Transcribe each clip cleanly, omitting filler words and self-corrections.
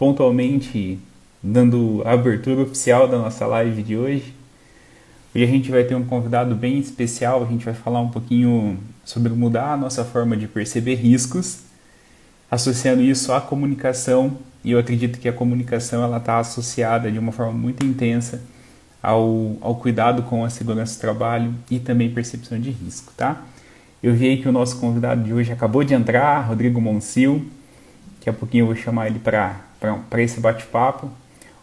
pontualmente dando a abertura oficial da nossa live de hoje. Hoje a gente vai ter um convidado bem especial, a gente vai falar um pouquinho sobre mudar a nossa forma de perceber riscos, associando isso à comunicação, e eu acredito que a comunicação ela está associada de uma forma muito intensa ao cuidado com a segurança do trabalho e também percepção de risco, tá? Eu vi aí que o nosso convidado de hoje acabou de entrar, Rodrigo Monsil. Daqui a pouquinho eu vou chamar ele para esse bate-papo.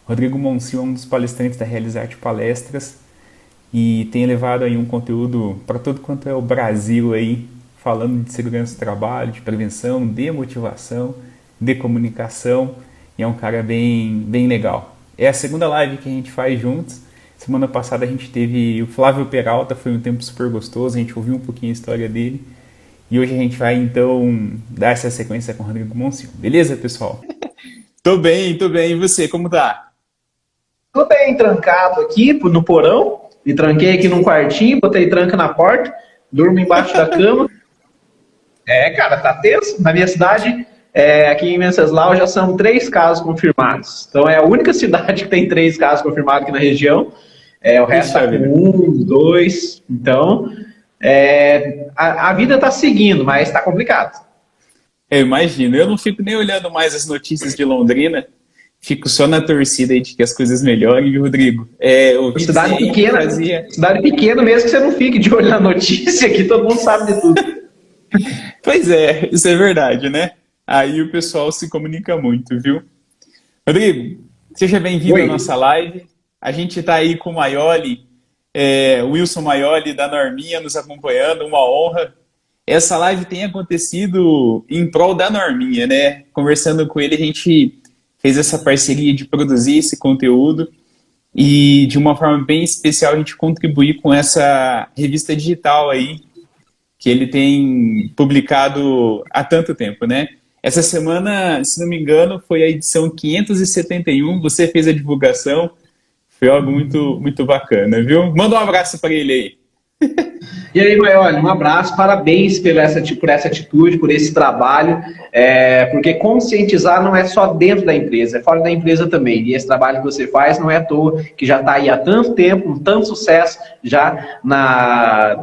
Rodrigo Monsil é um dos palestrantes da Realizarte Palestras e tem levado aí um conteúdo para todo quanto é o Brasil aí, falando de segurança do trabalho, de prevenção, de motivação, de comunicação, e é um cara bem legal. É a segunda live que a gente faz juntos. Semana passada a gente teve o Flávio Peralta, foi um tempo super gostoso, a gente ouviu um pouquinho a história dele. E hoje a gente vai, então, dar essa sequência com o Rodrigo Monsil. Beleza, pessoal? Tô bem. E você, como tá? Tô bem, trancado aqui no porão. Me tranquei aqui num quartinho, botei tranca na porta, durmo embaixo da cama. Cara, tá tenso. Na minha cidade, aqui em Venceslau, já são 3 casos confirmados. Então é a única cidade que tem 3 casos confirmados aqui na região. O resto tá com 1, 2. Então, a vida tá seguindo, mas tá complicado. Eu imagino. Eu não fico nem olhando mais as notícias de Londrina. Fico só na torcida aí de que as coisas melhorem, viu, Rodrigo? Cidade pequena, cidade pequena mesmo que você não fique de olho na notícia, que todo mundo sabe de tudo. Pois é, isso é verdade, né? Aí o pessoal se comunica muito, viu? Rodrigo, seja bem-vindo à nossa live. A gente está aí com o Maioli, Wilson Maioli da Norminha nos acompanhando, uma honra. Essa live tem acontecido em prol da Norminha, né? Conversando com ele, a gente fez essa parceria de produzir esse conteúdo e de uma forma bem especial a gente contribuir com essa revista digital aí que ele tem publicado há tanto tempo, né? Essa semana, se não me engano, foi a edição 571, você fez a divulgação, foi algo muito bacana, viu? Manda um abraço para ele aí. E aí, Maioli, um abraço, parabéns por essa atitude, por esse trabalho, porque conscientizar não é só dentro da empresa, é fora da empresa também. E esse trabalho que você faz não é à toa, que já está aí há tanto tempo, com tanto sucesso, já na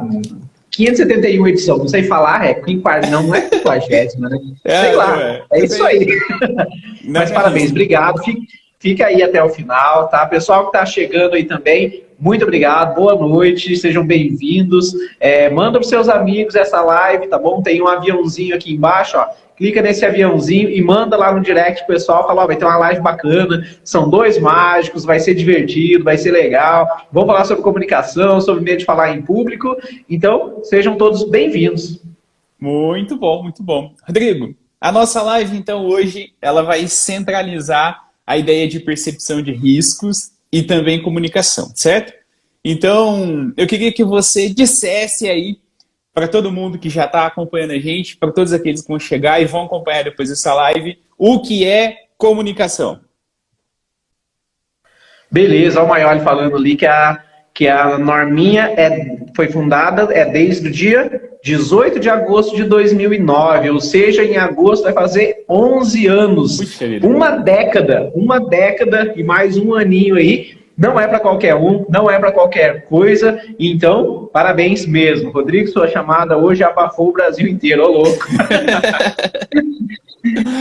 571 edição, não sei falar, não é 50ª, né? Sei lá, é isso aí. Mas parabéns, obrigado, fica aí até o final, tá? Pessoal que está chegando aí também, muito obrigado, boa noite, sejam bem-vindos. Manda para os seus amigos essa live, tá bom? Tem um aviãozinho aqui embaixo, ó. Clica nesse aviãozinho e manda lá no direct pro pessoal, fala, ó, vai ter uma live bacana, são 2 mágicos, vai ser divertido, vai ser legal, vamos falar sobre comunicação, sobre medo de falar em público, então sejam todos bem-vindos. Muito bom. Rodrigo, a nossa live, então, hoje, ela vai centralizar a ideia de percepção de riscos e também comunicação, certo? Então, eu queria que você dissesse aí para todo mundo que já está acompanhando a gente, para todos aqueles que vão chegar e vão acompanhar depois dessa live, o que é comunicação. Beleza, o Maioli falando ali que a Norminha foi fundada desde o dia 18 de agosto de 2009, ou seja, em agosto vai fazer 11 anos. Puxa vida. Uma década e mais um aninho aí. Não é para qualquer um, não é para qualquer coisa. Então, parabéns mesmo. Rodrigo, sua chamada hoje abafou o Brasil inteiro, ô louco.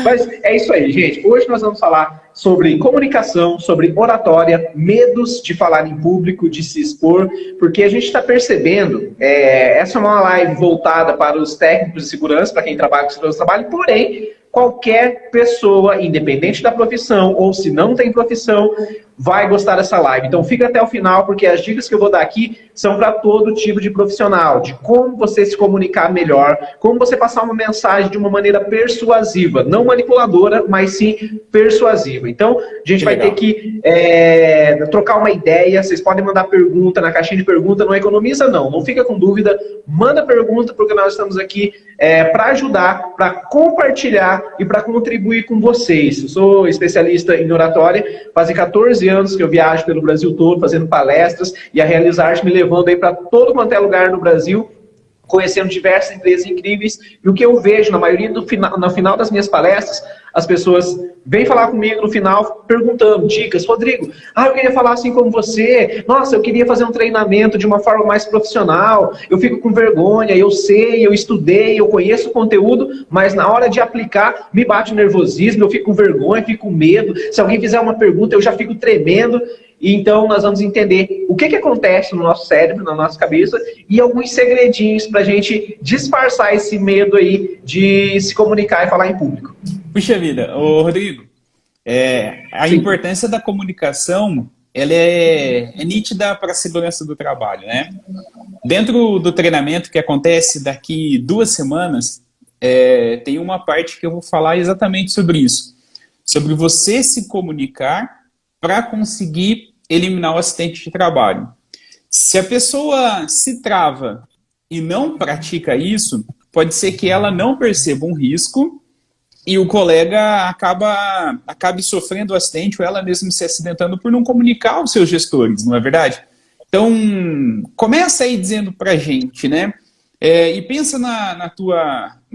Mas é isso aí, gente. Hoje nós vamos falar sobre comunicação, sobre oratória, medos de falar em público, de se expor, porque a gente está percebendo, essa é uma live voltada para os técnicos de segurança, para quem trabalha com segurança do trabalho, porém, qualquer pessoa, independente da profissão, ou se não tem profissão, vai gostar dessa live. Então fica até o final, porque as dicas que eu vou dar aqui são para todo tipo de profissional, de como você se comunicar melhor, como você passar uma mensagem de uma maneira persuasiva, não manipuladora, mas sim persuasiva. Então, a gente vai ter que trocar uma ideia, vocês podem mandar pergunta na caixinha de pergunta, não economiza não fica com dúvida, manda pergunta, porque nós estamos aqui para ajudar, para compartilhar e para contribuir com vocês. Eu sou especialista em oratória, faz 14 anos que eu viajo pelo Brasil todo fazendo palestras e a Realizarte me levando aí para todo quanto é lugar no Brasil, conhecendo diversas empresas incríveis, e o que eu vejo na maioria no final das minhas palestras, as pessoas vêm falar comigo no final perguntando dicas. Rodrigo, eu queria falar assim como você. Nossa, eu queria fazer um treinamento de uma forma mais profissional. Eu fico com vergonha, eu sei, eu estudei, eu conheço o conteúdo, mas na hora de aplicar me bate o nervosismo, eu fico com vergonha, fico com medo. Se alguém fizer uma pergunta, eu já fico tremendo. Então, nós vamos entender o que acontece no nosso cérebro, na nossa cabeça, e alguns segredinhos para a gente disfarçar esse medo aí de se comunicar e falar em público. Puxa vida, ô Rodrigo, a Sim. importância da comunicação, ela é nítida para a segurança do trabalho, né? Dentro do treinamento que acontece daqui 2 semanas, tem uma parte que eu vou falar exatamente sobre isso. Sobre você se comunicar para conseguir eliminar o acidente de trabalho. Se a pessoa se trava e não pratica isso, pode ser que ela não perceba um risco e o colega acabe sofrendo o acidente ou ela mesma se acidentando por não comunicar aos seus gestores, não é verdade? Então, começa aí dizendo para a gente, né? E pensa na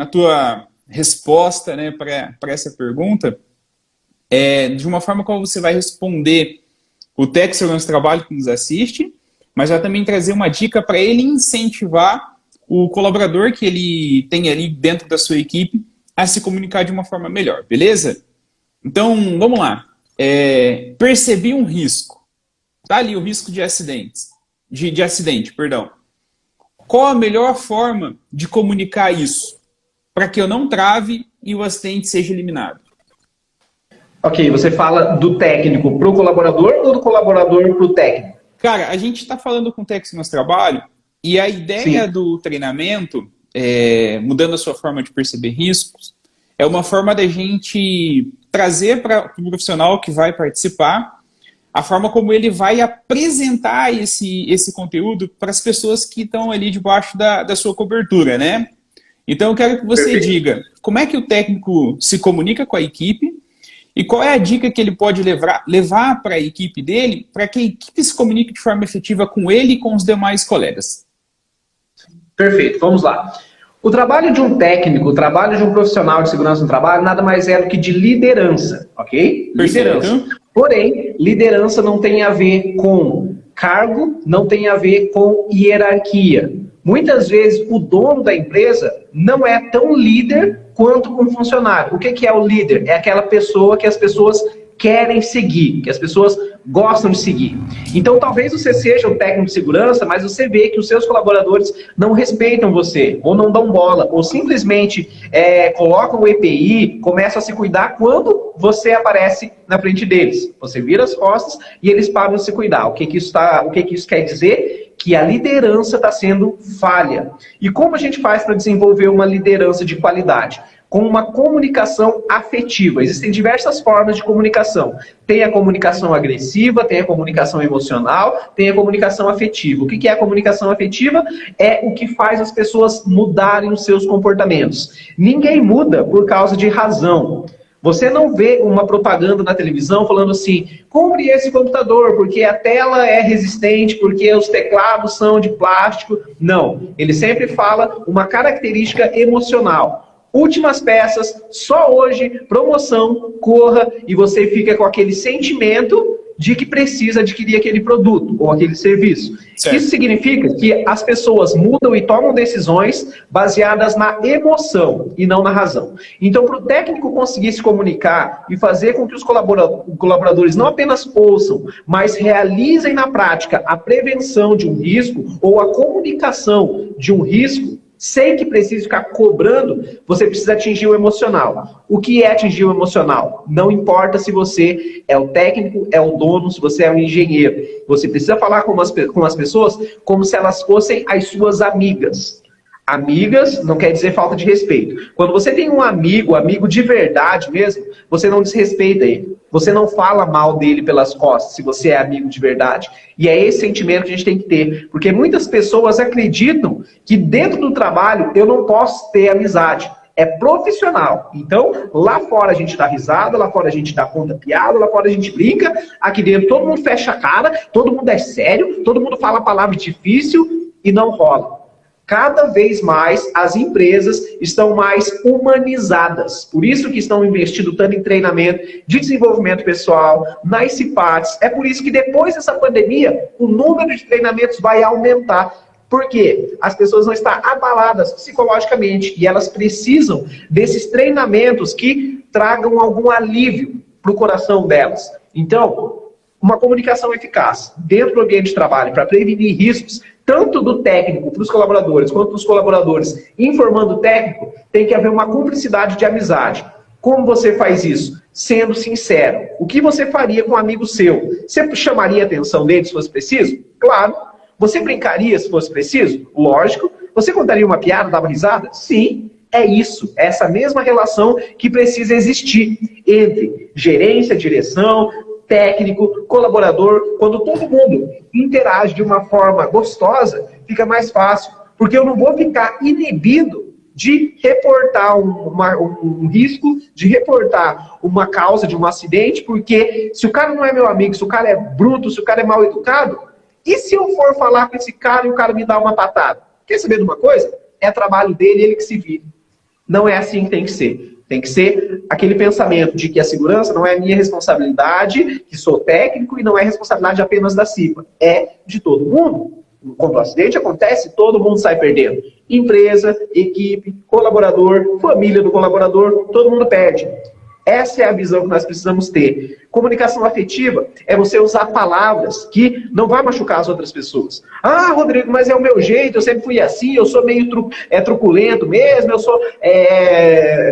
tua resposta, né, para essa pergunta, de uma forma como você vai responder o técnico de segurança do trabalho que nos assiste, mas vai também trazer uma dica para ele incentivar o colaborador que ele tem ali dentro da sua equipe a se comunicar de uma forma melhor, beleza? Então, vamos lá. Percebi um risco. Tá ali o risco de acidentes. De acidente, perdão. Qual a melhor forma de comunicar isso? Para que eu não trave e o acidente seja eliminado. Ok, você fala do técnico para o colaborador ou do colaborador para o técnico? Cara, a gente está falando com o técnico no nosso trabalho e a ideia do treinamento, mudando a sua forma de perceber riscos, é uma forma da gente trazer para o profissional que vai participar a forma como ele vai apresentar esse conteúdo para as pessoas que estão ali debaixo da sua cobertura, né? Então eu quero que você diga como é que o técnico se comunica com a equipe e qual é a dica que ele pode levar para a equipe dele para que a equipe se comunique de forma efetiva com ele e com os demais colegas. Perfeito, vamos lá. O trabalho de um técnico, o trabalho de um profissional de segurança no trabalho, nada mais é do que de liderança, ok? Perfeito. Liderança. Porém, liderança não tem a ver com cargo, não tem a ver com hierarquia. Muitas vezes, o dono da empresa não é tão líder quanto um funcionário. O que é o líder? É aquela pessoa que as pessoas querem seguir, que as pessoas gostam de seguir. Então, talvez você seja um técnico de segurança, mas você vê que os seus colaboradores não respeitam você, ou não dão bola, ou simplesmente colocam o EPI, começam a se cuidar quando você aparece na frente deles. Você vira as costas e eles param de se cuidar. O que isso quer dizer? Que a liderança está sendo falha. E como a gente faz para desenvolver uma liderança de qualidade? Com uma comunicação afetiva. Existem diversas formas de comunicação. Tem a comunicação agressiva, tem a comunicação emocional, tem a comunicação afetiva. O que é a comunicação afetiva? É o que faz as pessoas mudarem os seus comportamentos. Ninguém muda por causa de razão. Você não vê uma propaganda na televisão falando assim, compre esse computador porque a tela é resistente, porque os teclados são de plástico. Não, ele sempre fala uma característica emocional. Últimas peças, só hoje, promoção, corra, e você fica com aquele sentimento de que precisa adquirir aquele produto ou aquele serviço. Certo. Isso significa que as pessoas mudam e tomam decisões baseadas na emoção e não na razão. Então, para o técnico conseguir se comunicar e fazer com que os colaboradores não apenas ouçam, mas realizem na prática a prevenção de um risco ou a comunicação de um risco, sem que precise ficar cobrando, você precisa atingir o emocional. O que é atingir o emocional? Não importa se você é o técnico, é o dono, se você é o engenheiro. Você precisa falar com as pessoas como se elas fossem as suas amigas. Amigas não quer dizer falta de respeito. Quando você tem um amigo de verdade mesmo, você não desrespeita ele. Você não fala mal dele pelas costas, se você é amigo de verdade. E é esse sentimento que a gente tem que ter. Porque muitas pessoas acreditam que dentro do trabalho eu não posso ter amizade. É profissional. Então, lá fora a gente dá risada, lá fora a gente dá conta piada, lá fora a gente brinca. Aqui dentro todo mundo fecha a cara, todo mundo é sério, todo mundo fala a palavra difícil e não rola. Cada vez mais as empresas estão mais humanizadas. Por isso que estão investindo tanto em treinamento de desenvolvimento pessoal, nas CIPATs. É por isso que depois dessa pandemia, o número de treinamentos vai aumentar. Por quê? As pessoas vão estar abaladas psicologicamente e elas precisam desses treinamentos que tragam algum alívio para o coração delas. Então, uma comunicação eficaz dentro do ambiente de trabalho para prevenir riscos, tanto do técnico para os colaboradores, quanto dos colaboradores informando o técnico, tem que haver uma cumplicidade de amizade. Como você faz isso? Sendo sincero. O que você faria com um amigo seu? Você chamaria a atenção dele se fosse preciso? Claro. Você brincaria se fosse preciso? Lógico. Você contaria uma piada, dava risada? Sim. É isso, é essa mesma relação que precisa existir entre gerência, direção, técnico, colaborador. Quando todo mundo interage de uma forma gostosa, fica mais fácil. Porque eu não vou ficar inibido de reportar um risco, de reportar uma causa de um acidente, porque se o cara não é meu amigo, se o cara é bruto, se o cara é mal educado, e se eu for falar com esse cara e o cara me dá uma patada? Quer saber de uma coisa? É trabalho dele, ele que se vire. Não é assim que tem que ser. Tem que ser aquele pensamento de que a segurança não é minha responsabilidade, que sou técnico e não é responsabilidade apenas da CIPA. É de todo mundo. Quando o acidente acontece, todo mundo sai perdendo. Empresa, equipe, colaborador, família do colaborador, todo mundo perde. Essa é a visão que nós precisamos ter. Comunicação afetiva é você usar palavras que não vai machucar as outras pessoas. Ah, Rodrigo, mas é o meu jeito, eu sempre fui assim, eu sou meio truculento mesmo, eu sou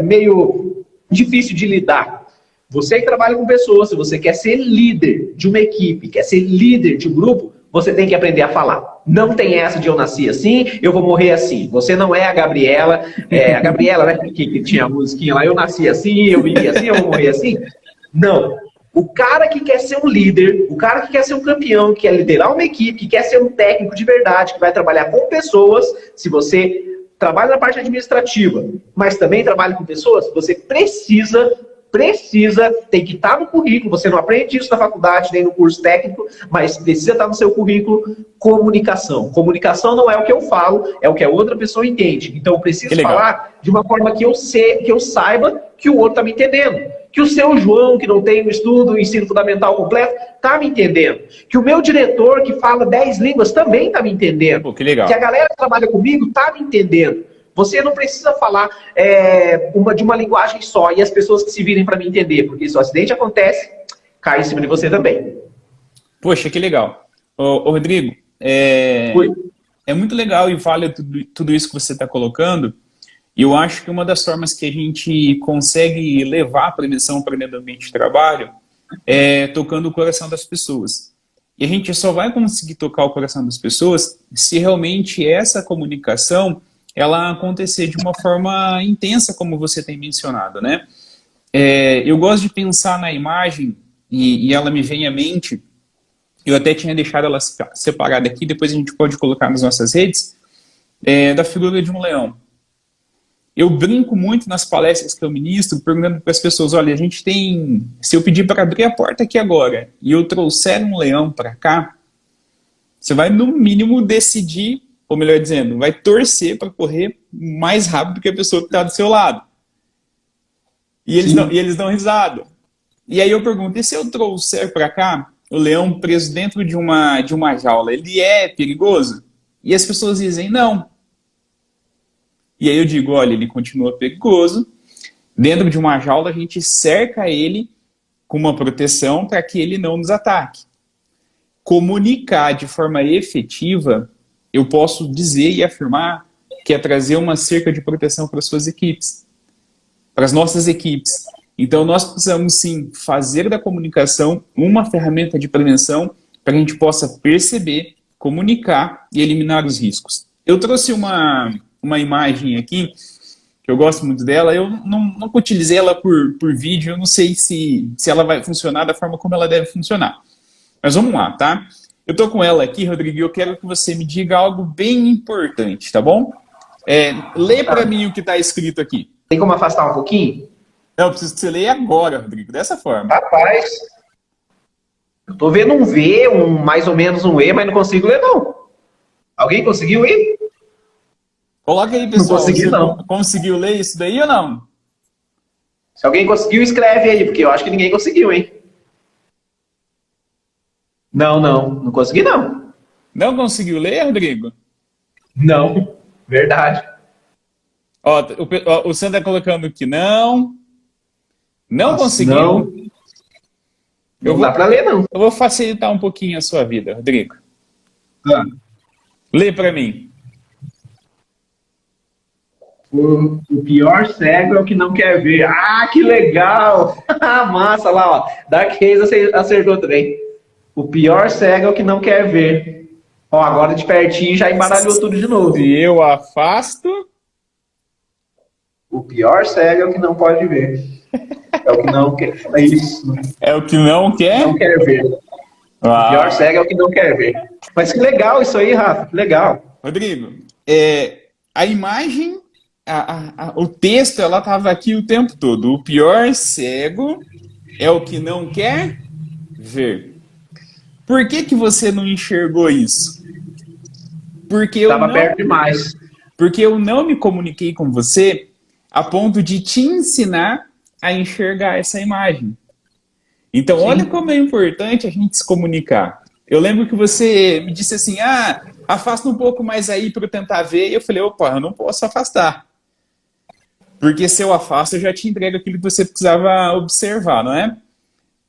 meio difícil de lidar. Você que trabalha com pessoas, se você quer ser líder de uma equipe, quer ser líder de um grupo, você tem que aprender a falar. Não tem essa de eu nasci assim, eu vou morrer assim. Você não é a Gabriela, né, que tinha a musiquinha lá, eu nasci assim, eu vivi assim, eu vou morrer assim. Não. O cara que quer ser um líder, o cara que quer ser um campeão, que quer liderar uma equipe, que quer ser um técnico de verdade, que vai trabalhar com pessoas, se você trabalha na parte administrativa, mas também trabalha com pessoas, você precisa, tem que estar no currículo, você não aprende isso na faculdade, nem no curso técnico, mas precisa estar no seu currículo, comunicação. Comunicação não é o que eu falo, é o que a outra pessoa entende. Então eu preciso falar de uma forma que eu saiba que o outro está me entendendo. Que o seu João, que não tem o ensino fundamental completo, está me entendendo. Que o meu diretor, que fala 10 línguas, também está me entendendo. Pô, que legal. Que a galera que trabalha comigo está me entendendo. Você não precisa falar de uma linguagem só e as pessoas que se virem para me entender, porque se o acidente acontece, cai em cima de você também. Poxa, que legal. Ô Rodrigo, é muito legal e vale tudo isso que você está colocando. E eu acho que uma das formas que a gente consegue levar a prevenção para dentro do ambiente de trabalho é tocando o coração das pessoas. E a gente só vai conseguir tocar o coração das pessoas se realmente essa comunicação ela acontecer de uma forma intensa, como você tem mencionado, né? Eu gosto de pensar na imagem, e ela me vem à mente, eu até tinha deixado ela separada aqui, depois a gente pode colocar nas nossas redes, da figura de um leão. Eu brinco muito nas palestras que eu ministro, perguntando para as pessoas, olha, a gente tem, se eu pedir para abrir a porta aqui agora, e eu trouxer um leão para cá, você vai no mínimo decidir, ou melhor dizendo, vai torcer para correr mais rápido que a pessoa que está do seu lado. E eles dão risada. E aí eu pergunto, e se eu trouxer para cá o leão preso dentro de uma jaula, ele é perigoso? E as pessoas dizem, não. E aí eu digo, olha, ele continua perigoso. Dentro de uma jaula a gente cerca ele com uma proteção para que ele não nos ataque. Comunicar de forma efetiva, eu posso dizer e afirmar que é trazer uma cerca de proteção para as suas equipes, para as nossas equipes. Então nós precisamos sim fazer da comunicação uma ferramenta de prevenção para que a gente possa perceber, comunicar e eliminar os riscos. Eu trouxe uma imagem aqui, que eu gosto muito dela, eu nunca utilizei ela por vídeo, eu não sei se ela vai funcionar da forma como ela deve funcionar. Mas vamos lá, tá? Eu tô com ela aqui, Rodrigo, e eu quero que você me diga algo bem importante, tá bom? Lê para mim o que está escrito aqui. Tem como afastar um pouquinho? Não, eu preciso que você leia agora, Rodrigo, dessa forma. Rapaz, eu tô vendo um V, mais ou menos um E, mas não consigo ler, não. Alguém conseguiu ir? Coloca aí, Não pessoal. consegui, Você não. conseguiu ler isso daí ou não? Se alguém conseguiu, escreve aí, porque eu acho que ninguém conseguiu, hein? Não, não. Não consegui, não. Não conseguiu ler, Rodrigo? Não. Verdade. Ó, o Sandro tá colocando que não. Não Nossa, conseguiu? não. Eu Não dá vou, pra ler, não. eu vou facilitar um pouquinho a sua vida, Rodrigo. Ah. Lê para mim. O pior cego é o que não quer ver. Ah, que legal! Massa lá, ó. Dark Reis acertou também. O pior cego é o que não quer ver. Ó, agora de pertinho já embaralhou tudo de Se novo. eu afasto, O pior cego é o que não pode ver. É o que não quer. É isso. é o que não Não quer. quer ver. O pior Ah, cego é o que não quer ver. Mas que legal isso aí, Rafa. Que legal. Rodrigo, a imagem, o texto, ela estava aqui o tempo todo. O pior cego é o que não quer ver. Por que que você não enxergou isso? Porque eu Tava não, perto demais. porque eu não me comuniquei com você a ponto de te ensinar a enxergar essa imagem. Então, olha Sim. como é importante a gente se comunicar. Eu lembro que você me disse assim, afasta um pouco mais aí para eu tentar ver. E eu falei, opa, eu não posso afastar. Porque se eu afasto, eu já te entrego aquilo que você precisava observar, não é?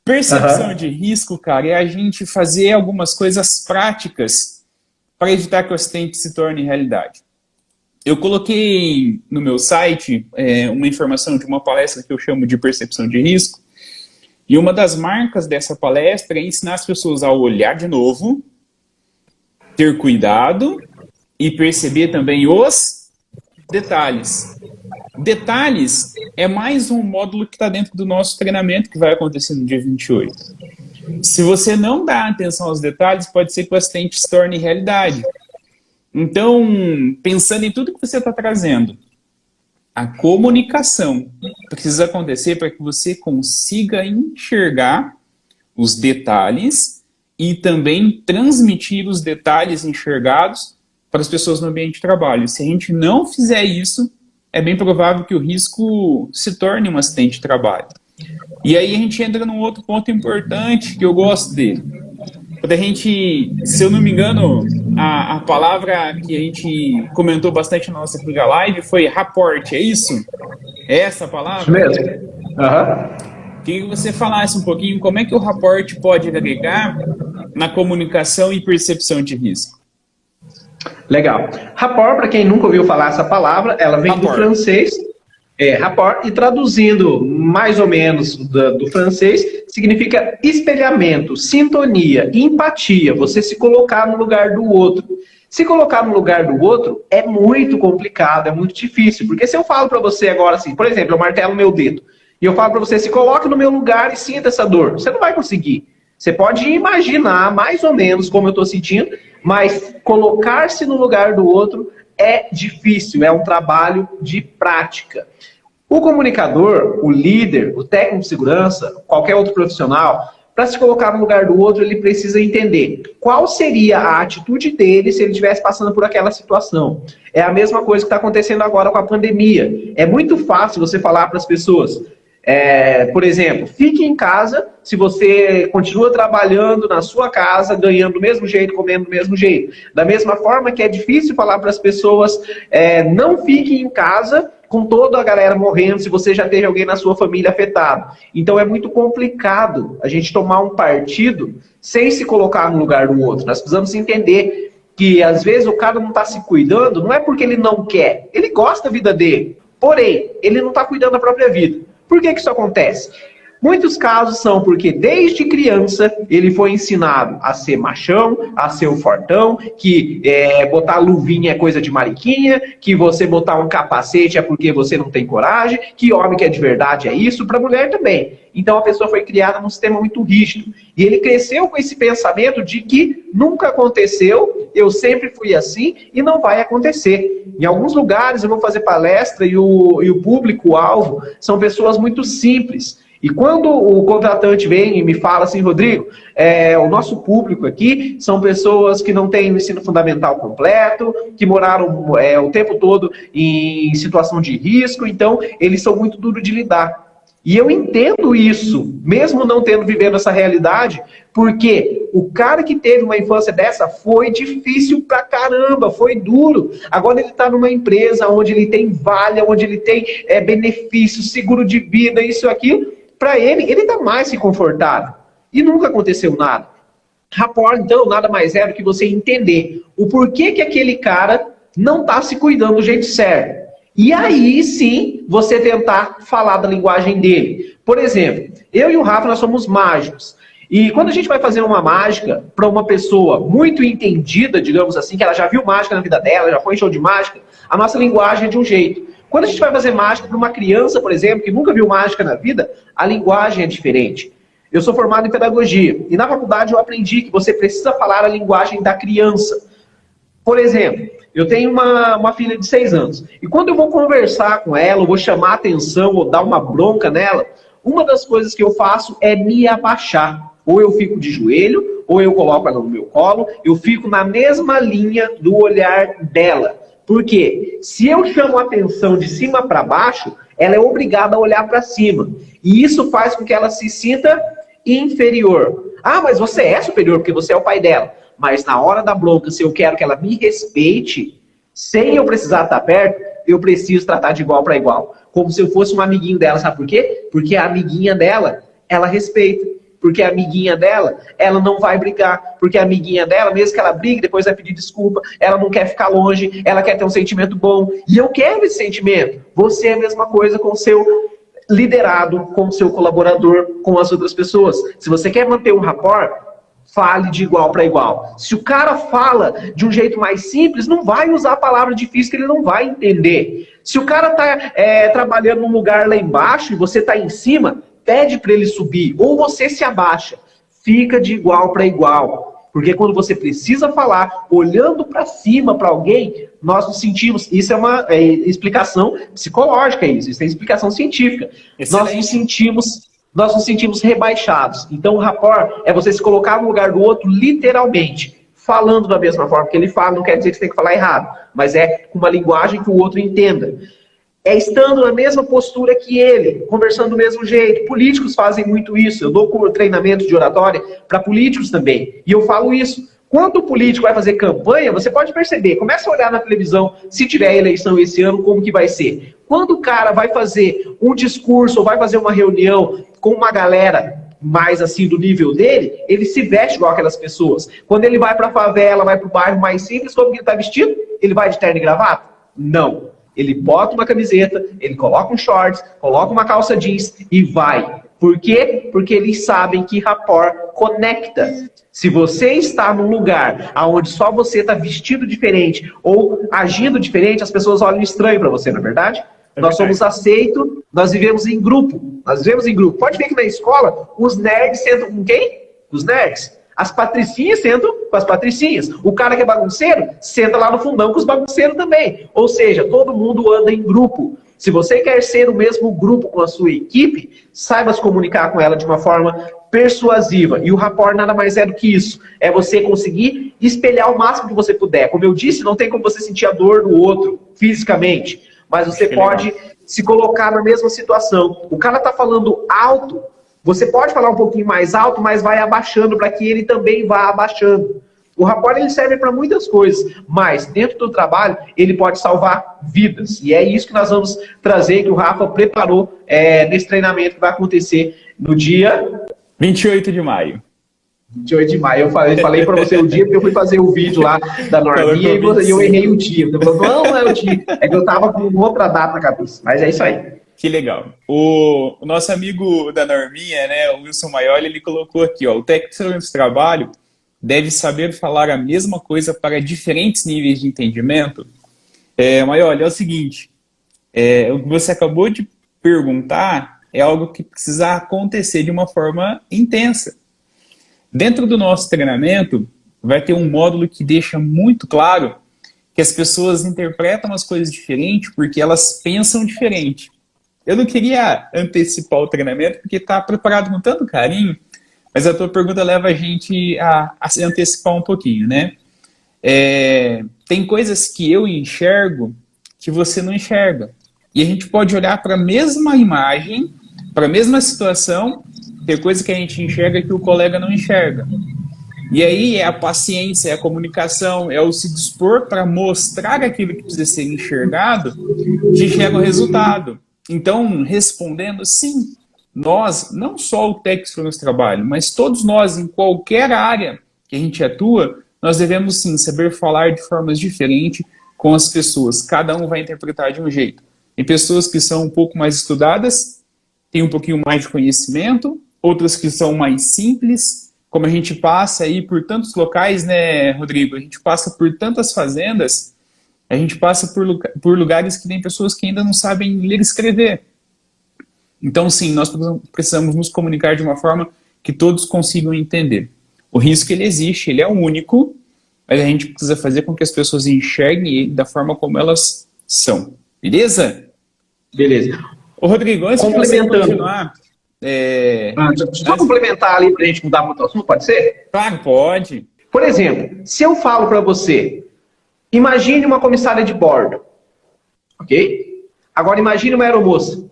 Percepção Aham. de risco, cara, é a gente fazer algumas coisas práticas para evitar que o acidente se torne realidade. Eu coloquei no meu site uma informação de uma palestra que eu chamo de percepção de risco. E uma das marcas dessa palestra é ensinar as pessoas a olhar de novo, ter cuidado e perceber também os detalhes. Detalhes é mais um módulo que está dentro do nosso treinamento que vai acontecer no dia 28. Se você não dá atenção aos detalhes, pode ser que o acidente se torne realidade. Então, pensando em tudo que você está trazendo, a comunicação precisa acontecer para que você consiga enxergar os detalhes e também transmitir os detalhes enxergados para as pessoas no ambiente de trabalho. Se a gente não fizer isso, é bem provável que o risco se torne um acidente de trabalho. E aí a gente entra num outro ponto importante que eu gosto dele. Quando a gente, se eu não me engano, a palavra que a gente comentou bastante na nossa primeira live foi rapport, é isso? É essa a Isso palavra? mesmo. Aham. Queria que você falasse um pouquinho como é que o rapport pode agregar na comunicação e percepção de risco. Legal. Rapport, para quem nunca ouviu falar essa palavra, ela vem do Rapport. francês, rapport, e traduzindo mais ou menos do francês, significa espelhamento, sintonia, empatia, você se colocar no lugar do outro. Se colocar no lugar do outro é muito complicado, é muito difícil, porque se eu falo para você agora assim, por exemplo, eu martelo meu dedo, e eu falo para você, se coloque no meu lugar e sinta essa dor, você não vai conseguir. Você pode imaginar mais ou menos como eu estou sentindo, mas colocar-se no lugar do outro é difícil, é um trabalho de prática. O comunicador, o líder, o técnico de segurança, qualquer outro profissional, para se colocar no lugar do outro, ele precisa entender qual seria a atitude dele se ele estivesse passando por aquela situação. É a mesma coisa que está acontecendo agora com a pandemia. É muito fácil você falar para as pessoas, por exemplo, fique em casa se você continua trabalhando na sua casa, ganhando do mesmo jeito, comendo do mesmo jeito. Da mesma forma que é difícil falar para as pessoas, não fique em casa com toda a galera morrendo se você já teve alguém na sua família afetado. Então é muito complicado a gente tomar um partido sem se colocar no lugar do outro. Nós precisamos entender que às vezes o cara não está se cuidando, não é porque ele não quer, ele gosta da vida dele, porém, ele não está cuidando da própria vida. Por que isso acontece? Muitos casos são porque desde criança ele foi ensinado a ser machão, a ser o fortão, que botar luvinha é coisa de mariquinha, que você botar um capacete é porque você não tem coragem, que homem que é de verdade é isso, para mulher também. Então a pessoa foi criada num sistema muito rígido. E ele cresceu com esse pensamento de que nunca aconteceu, eu sempre fui assim e não vai acontecer. Em alguns lugares eu vou fazer palestra e o público-alvo são pessoas muito simples. E quando o contratante vem e me fala assim, Rodrigo, o nosso público aqui são pessoas que não têm o ensino fundamental completo, que moraram o tempo todo em situação de risco, então eles são muito duros de lidar. E eu entendo isso, mesmo não tendo vivido essa realidade, porque o cara que teve uma infância dessa foi difícil pra caramba, foi duro. Agora ele está numa empresa onde ele tem vale, onde ele tem benefício, seguro de vida, isso e aquilo. Para ele está mais que confortável. E nunca aconteceu nada. Rapport, então, nada mais é do que você entender o porquê que aquele cara não está se cuidando do jeito certo. E aí, sim, você tentar falar da linguagem dele. Por exemplo, eu e o Rafa, nós somos mágicos. E quando a gente vai fazer uma mágica para uma pessoa muito entendida, digamos assim, que ela já viu mágica na vida dela, já foi em show de mágica, a nossa linguagem é de um jeito. Quando a gente vai fazer mágica para uma criança, por exemplo, que nunca viu mágica na vida, a linguagem é diferente. Eu sou formado em pedagogia e na faculdade eu aprendi que você precisa falar a linguagem da criança. Por exemplo, eu tenho uma filha de 6 anos e quando eu vou conversar com ela, eu vou chamar a atenção ou dar uma bronca nela, uma das coisas que eu faço é me abaixar. Ou eu fico de joelho, ou eu coloco ela no meu colo, eu fico na mesma linha do olhar dela. Porque se eu chamo a atenção de cima para baixo, ela é obrigada a olhar para cima. E isso faz com que ela se sinta inferior. Ah, mas você é superior porque você é o pai dela. Mas na hora da bronca, se eu quero que ela me respeite, sem eu precisar estar perto, eu preciso tratar de igual para igual. Como se eu fosse um amiguinho dela, sabe por quê? Porque a amiguinha dela, ela respeita. Porque a amiguinha dela, ela não vai brigar. Porque a amiguinha dela, mesmo que ela brigue, depois vai pedir desculpa. Ela não quer ficar longe, ela quer ter um sentimento bom. E eu quero esse sentimento. Você é a mesma coisa com o seu liderado, com o seu colaborador, com as outras pessoas. Se você quer manter um rapport, fale de igual para igual. Se o cara fala de um jeito mais simples, não vai usar a palavra difícil que ele não vai entender. Se o cara está trabalhando num lugar lá embaixo e você está em cima, pede para ele subir, ou você se abaixa. Fica de igual para igual. Porque quando você precisa falar, olhando para cima para alguém, nós nos sentimos... Isso é uma explicação psicológica, isso tem explicação científica. Nós nos sentimos rebaixados. Então o rapport é você se colocar no lugar do outro literalmente. Falando da mesma forma que ele fala, não quer dizer que você tem que falar errado, mas é com uma linguagem que o outro entenda. É estando na mesma postura que ele, conversando do mesmo jeito. Políticos fazem muito isso. Eu dou treinamento de oratória para políticos também. E eu falo isso. Quando o político vai fazer campanha, você pode perceber. Começa a olhar na televisão, se tiver eleição esse ano, como que vai ser. Quando o cara vai fazer um discurso ou vai fazer uma reunião com uma galera mais assim do nível dele, ele se veste igual aquelas pessoas. Quando ele vai para a favela, vai para o bairro mais simples, como que ele está vestido? Ele vai de terno e gravata? Não. Ele bota uma camiseta, ele coloca um shorts, coloca uma calça jeans e vai. Por quê? Porque eles sabem que rapport conecta. Se você está num lugar onde só você está vestido diferente ou agindo diferente, as pessoas olham estranho para você, não é verdade? Nós somos aceitos, nós vivemos em grupo. Nós vivemos em grupo. Pode ver que na escola, os nerds sentam com quem? Os nerds. As patricinhas sentam com as patricinhas. O cara que é bagunceiro, senta lá no fundão com os bagunceiros também. Ou seja, todo mundo anda em grupo. Se você quer ser o mesmo grupo com a sua equipe, saiba se comunicar com ela de uma forma persuasiva. E o rapport nada mais é do que isso. É você conseguir espelhar o máximo que você puder. Como eu disse, não tem como você sentir a dor do outro fisicamente. Mas você pode se colocar na mesma situação. O cara está falando alto, você pode falar um pouquinho mais alto, mas vai abaixando para que ele também vá abaixando. O rapport ele serve para muitas coisas, mas dentro do trabalho ele pode salvar vidas. E é isso que nós vamos trazer, que o Rafa preparou nesse treinamento que vai acontecer no dia 28 de maio. 28 de maio. Eu falei para você o dia, porque eu fui fazer o vídeo lá da Norminha e eu errei o dia. Eu falei, não é o dia. É que eu estava com outra data na cabeça. Mas é isso aí. Que legal. O nosso amigo da Norminha, né, o Wilson Maioli, ele colocou aqui, ó, o técnico de trabalho deve saber falar a mesma coisa para diferentes níveis de entendimento. Maioli, é o seguinte, o que você acabou de perguntar é algo que precisa acontecer de uma forma intensa. Dentro do nosso treinamento, vai ter um módulo que deixa muito claro que as pessoas interpretam as coisas diferente porque elas pensam diferente. eu não queria antecipar o treinamento, porque está preparado com tanto carinho, mas a tua pergunta leva a gente a se antecipar um pouquinho, né? Tem coisas que eu enxergo que você não enxerga. E a gente pode olhar para a mesma imagem, para a mesma situação, ter coisa que a gente enxerga que o colega não enxerga. E aí é a paciência, é a comunicação, é o se dispor para mostrar aquilo que precisa ser enxergado que gera o resultado. Então, respondendo, sim, nós, não só o técnico no nosso trabalho, mas todos nós, em qualquer área que a gente atua, nós devemos sim saber falar de formas diferentes com as pessoas. Cada um vai interpretar de um jeito. Tem pessoas que são um pouco mais estudadas, têm um pouquinho mais de conhecimento, outras que são mais simples. Como a gente passa aí por tantos locais, né, Rodrigo? A gente passa por tantas fazendas, a gente passa por lugares que tem pessoas que ainda não sabem ler e escrever. Então, sim, nós precisamos nos comunicar de uma forma que todos consigam entender. O risco, ele existe, ele é único, mas a gente precisa fazer com que as pessoas enxerguem ele da forma como elas são. Beleza? Beleza. Ô, Rodrigo, antes de você continuar... Só complementar ali para a gente mudar para outro assunto, pode ser? Claro, pode. Por exemplo, se eu falo para você, imagine uma comissária de bordo, ok? Agora imagine uma aeromoça.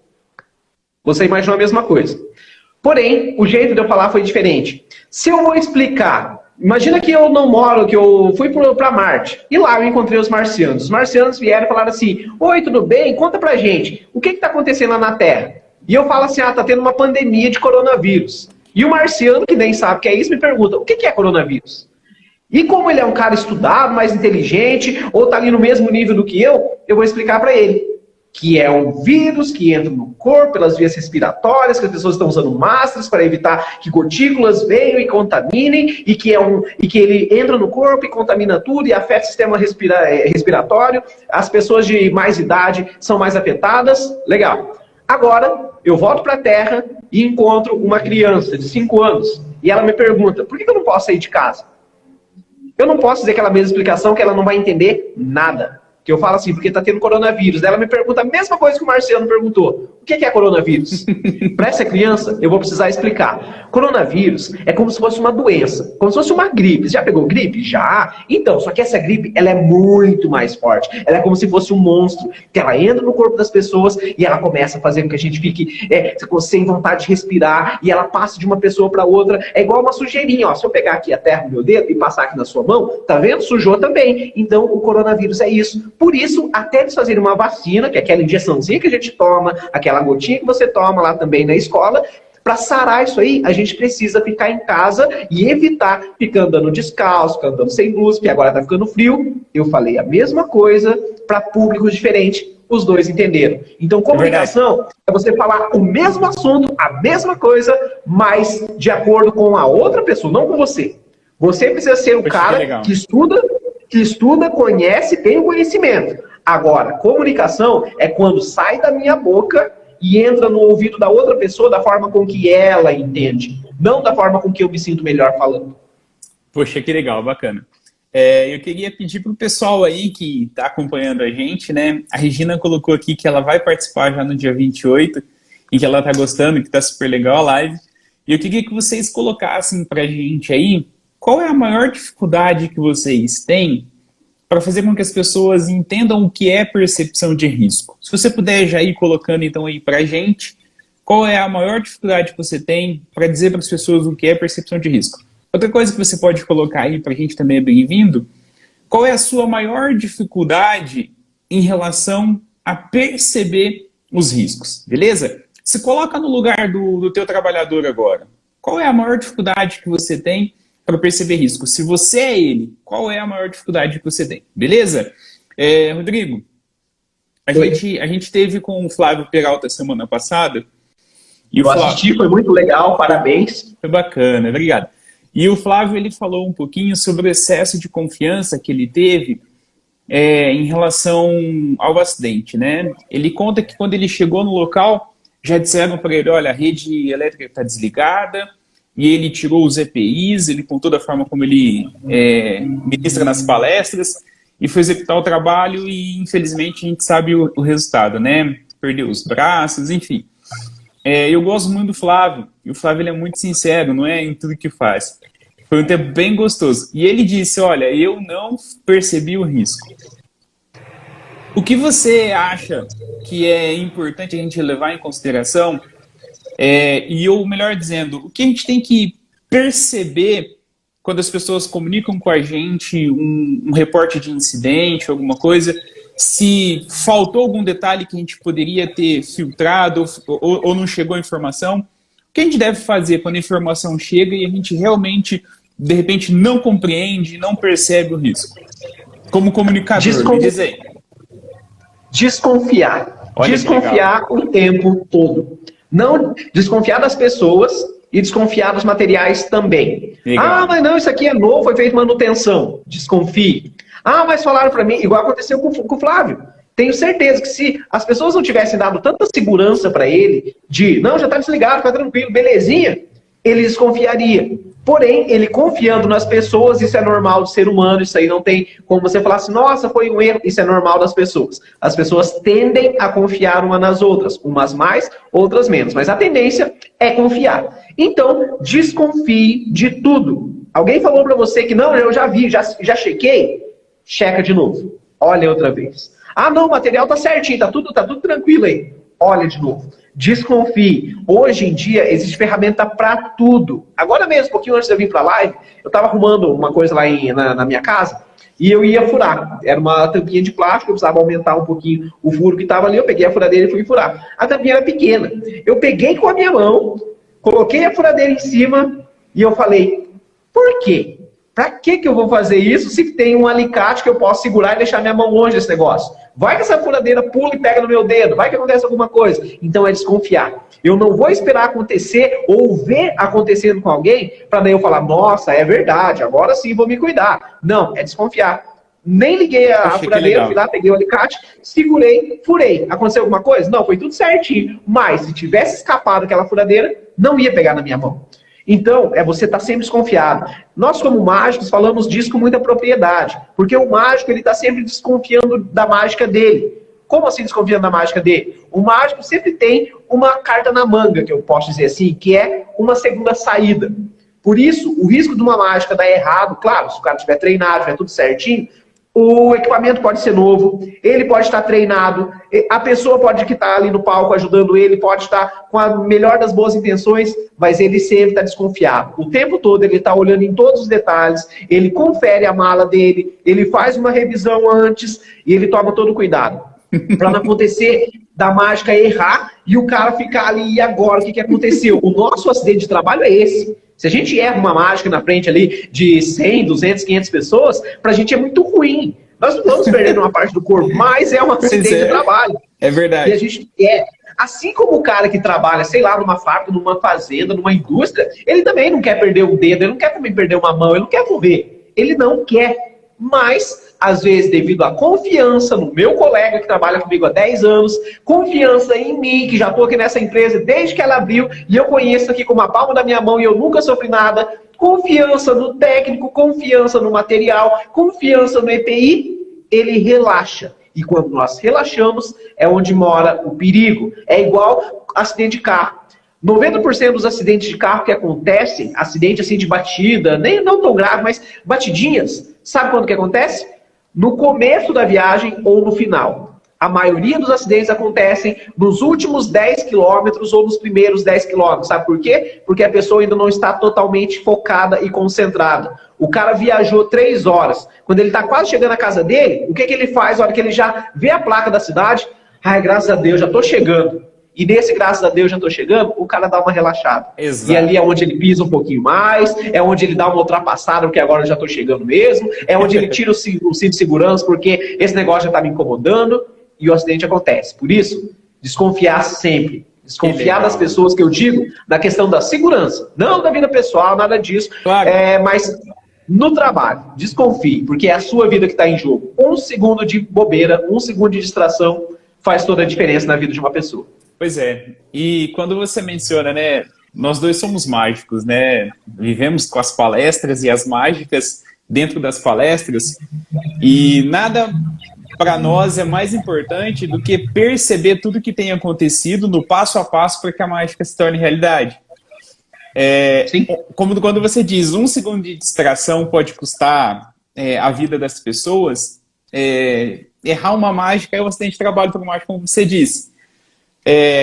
Você imaginou a mesma coisa. Porém, o jeito de eu falar foi diferente. Se eu vou explicar, imagina que eu não moro, que eu fui para Marte, e lá eu encontrei os marcianos. Os marcianos vieram e falaram assim, oi, tudo bem? Conta pra gente, o que está acontecendo lá na Terra? E eu falo assim, tá tendo uma pandemia de coronavírus. E o marciano, que nem sabe o que é isso, me pergunta, o que é coronavírus? E como ele é um cara estudado, mais inteligente, ou tá ali no mesmo nível do que eu vou explicar para ele. Que é um vírus que entra no corpo pelas vias respiratórias, que as pessoas estão usando máscaras para evitar que gotículas venham e contaminem, e que ele entra no corpo e contamina tudo e afeta o sistema respiratório. As pessoas de mais idade são mais afetadas. Legal. Agora, eu volto para a Terra e encontro uma criança de 5 anos. E ela me pergunta, por que eu não posso sair de casa? Eu não posso dizer aquela mesma explicação que ela não vai entender nada. Que eu falo assim, porque está tendo coronavírus. Daí ela me pergunta a mesma coisa que o Marciano perguntou. O que é coronavírus? Para essa criança, eu vou precisar explicar. Coronavírus é como se fosse uma doença. Como se fosse uma gripe. Você já pegou gripe? Já. Então, só que essa gripe, ela é muito mais forte. Ela é como se fosse um monstro. Que ela entra no corpo das pessoas e ela começa a fazer com que a gente fique sem vontade de respirar. E ela passa de uma pessoa para outra. É igual uma sujeirinha. Ó. Se eu pegar aqui a terra no meu dedo e passar aqui na sua mão, tá vendo? Sujou também. Então, o coronavírus é isso. Por isso, até eles fazerem uma vacina, que é aquela injeçãozinha que a gente toma, aquela gotinha que você toma lá também na escola, para sarar isso aí, a gente precisa ficar em casa e evitar ficar andando descalço, ficar andando sem blusa, porque agora tá ficando frio. Eu falei a mesma coisa para públicos diferentes, os dois entenderam. Então, comunicação é você falar o mesmo assunto, a mesma coisa, mas de acordo com a outra pessoa, não com você. Você precisa ser o cara que estuda, conhece, tem o conhecimento. Agora, comunicação é quando sai da minha boca e entra no ouvido da outra pessoa da forma com que ela entende, não da forma com que eu me sinto melhor falando. Poxa, que legal, bacana. Eu queria pedir para o pessoal aí que está acompanhando a gente, né? A Regina colocou aqui que ela vai participar já no dia 28 e que ela está gostando, que está super legal a live. E eu queria que vocês colocassem para a gente aí qual é a maior dificuldade que vocês têm para fazer com que as pessoas entendam o que é percepção de risco. Se você puder já ir colocando então aí para a gente, qual é a maior dificuldade que você tem para dizer para as pessoas o que é percepção de risco. Outra coisa que você pode colocar aí para a gente também é bem-vindo, qual é a sua maior dificuldade em relação a perceber os riscos, beleza? Se coloca no lugar do teu trabalhador agora. Qual é a maior dificuldade que você tem para perceber risco? Se você é ele, qual é a maior dificuldade que você tem? Beleza? Rodrigo, a gente teve com o Flávio Peralta semana passada. E eu assisti, foi muito legal, parabéns. Foi bacana, obrigado. E o Flávio, ele falou um pouquinho sobre o excesso de confiança que ele teve em relação ao acidente, né? Ele conta que quando ele chegou no local, já disseram para ele, olha, a rede elétrica está desligada, e ele tirou os EPIs, ele contou da forma como ele ministra nas palestras, e foi executar o trabalho, e infelizmente a gente sabe o resultado, né? perder os braços, enfim. Eu gosto muito do Flávio, e o Flávio ele é muito sincero, não é em tudo que faz. Foi um tempo bem gostoso. E ele disse, olha, eu não percebi o risco. O que você acha que é importante a gente levar em consideração, ou melhor dizendo, o que a gente tem que perceber quando as pessoas comunicam com a gente um reporte de incidente, alguma coisa, se faltou algum detalhe que a gente poderia ter filtrado ou não chegou a informação, o que a gente deve fazer quando a informação chega e a gente realmente, de repente, não compreende, não percebe o risco? Como comunicador, me diz aí. Desconfiar. Olha, desconfiar o tempo todo. Não desconfiar das pessoas e desconfiar dos materiais também. Legal. Ah, mas não, isso aqui é novo, foi feito manutenção. Desconfie. Ah, mas falaram para mim, igual aconteceu com o Flávio. Tenho certeza que se as pessoas não tivessem dado tanta segurança para ele, não, já está desligado, fica tranquilo, belezinha, ele desconfiaria. Porém, ele confiando nas pessoas, isso é normal do ser humano, isso aí não tem como você falar assim, nossa, foi um erro, isso é normal das pessoas. As pessoas tendem a confiar umas nas outras, umas mais, outras menos, mas a tendência é confiar. Então, desconfie de tudo. Alguém falou para você que não, eu já vi, já chequei? Checa de novo. Olha outra vez. Ah, não, o material tá certinho, tá tudo tranquilo aí. Olha de novo. Desconfie. Hoje em dia existe ferramenta para tudo. Agora mesmo, um pouquinho antes de eu vir para a live, eu estava arrumando uma coisa lá na minha casa e eu ia furar. Era uma tampinha de plástico, eu precisava aumentar um pouquinho o furo que estava ali, eu peguei a furadeira e fui furar. A tampinha era pequena. Eu peguei com a minha mão, coloquei a furadeira em cima e eu falei, por quê? Pra que eu vou fazer isso se tem um alicate que eu posso segurar e deixar minha mão longe desse negócio? Vai que essa furadeira pula e pega no meu dedo, vai que acontece alguma coisa. Então é desconfiar. Eu não vou esperar acontecer ou ver acontecendo com alguém para daí eu falar, nossa, é verdade, agora sim vou me cuidar. Não, é desconfiar. Nem liguei a furadeira, fui lá, peguei o alicate, segurei, furei. Aconteceu alguma coisa? Não, foi tudo certinho. Mas se tivesse escapado aquela furadeira, não ia pegar na minha mão. Então, você estar sempre desconfiado. Nós, como mágicos, falamos disso com muita propriedade. Porque o mágico, ele está sempre desconfiando da mágica dele. Como assim desconfiando da mágica dele? O mágico sempre tem uma carta na manga, que eu posso dizer assim, que é uma segunda saída. Por isso, o risco de uma mágica dar errado, claro, se o cara estiver treinado, estiver tudo certinho, o equipamento pode ser novo, ele pode estar treinado, a pessoa pode que está ali no palco ajudando ele, pode estar com a melhor das boas intenções, mas ele sempre está desconfiado. O tempo todo ele está olhando em todos os detalhes, ele confere a mala dele, ele faz uma revisão antes e ele toma todo o cuidado. Para não acontecer da mágica errar e o cara ficar ali, e agora, o que aconteceu? O nosso acidente de trabalho é esse. Se a gente erra uma mágica na frente ali de 100, 200, 500 pessoas, pra gente é muito ruim. Nós não vamos perder uma parte do corpo, mas é um acidente de trabalho. É verdade. E a gente assim como o cara que trabalha, sei lá, numa fábrica, numa fazenda, numa indústria, ele também não quer perder o dedo, ele não quer também perder uma mão, ele não quer morrer. Ele não quer. Mas, às vezes, devido à confiança no meu colega que trabalha comigo há 10 anos, confiança em mim, que já estou aqui nessa empresa desde que ela abriu, e eu conheço aqui com a palma da minha mão e eu nunca sofri nada, confiança no técnico, confiança no material, confiança no EPI, ele relaxa. E quando nós relaxamos, é onde mora o perigo. É igual acidente de carro. 90% dos acidentes de carro que acontecem, acidente assim de batida, nem não tão grave, mas batidinhas, sabe quando que acontece? No começo da viagem ou no final. A maioria dos acidentes acontecem nos últimos 10 quilômetros ou nos primeiros 10 quilômetros. Sabe por quê? Porque a pessoa ainda não está totalmente focada e concentrada. O cara viajou 3 horas. Quando ele está quase chegando à casa dele, o que ele faz na hora que ele já vê a placa da cidade? Ai, graças a Deus, já estou chegando. E nesse, graças a Deus, já estou chegando, o cara dá uma relaxada. Exato. E ali é onde ele pisa um pouquinho mais, é onde ele dá uma ultrapassada, porque agora eu já estou chegando mesmo, é onde ele tira o cinto de segurança, porque esse negócio já está me incomodando, e o acidente acontece. Por isso, desconfiar sempre. Desconfiar das pessoas, que eu digo, da questão da segurança. Não da vida pessoal, nada disso. Claro. Mas no trabalho, desconfie, porque é a sua vida que está em jogo. 1 segundo de bobeira, 1 segundo de distração faz toda a diferença na vida de uma pessoa. Pois é. E quando você menciona, né, nós dois somos mágicos, né? Vivemos com as palestras e as mágicas dentro das palestras e nada para nós é mais importante do que perceber tudo que tem acontecido no passo a passo para que a mágica se torne realidade. Sim. Como quando você diz, 1 segundo de distração pode custar a vida das pessoas, errar uma mágica é um acidente de trabalho para mágica, como você disse.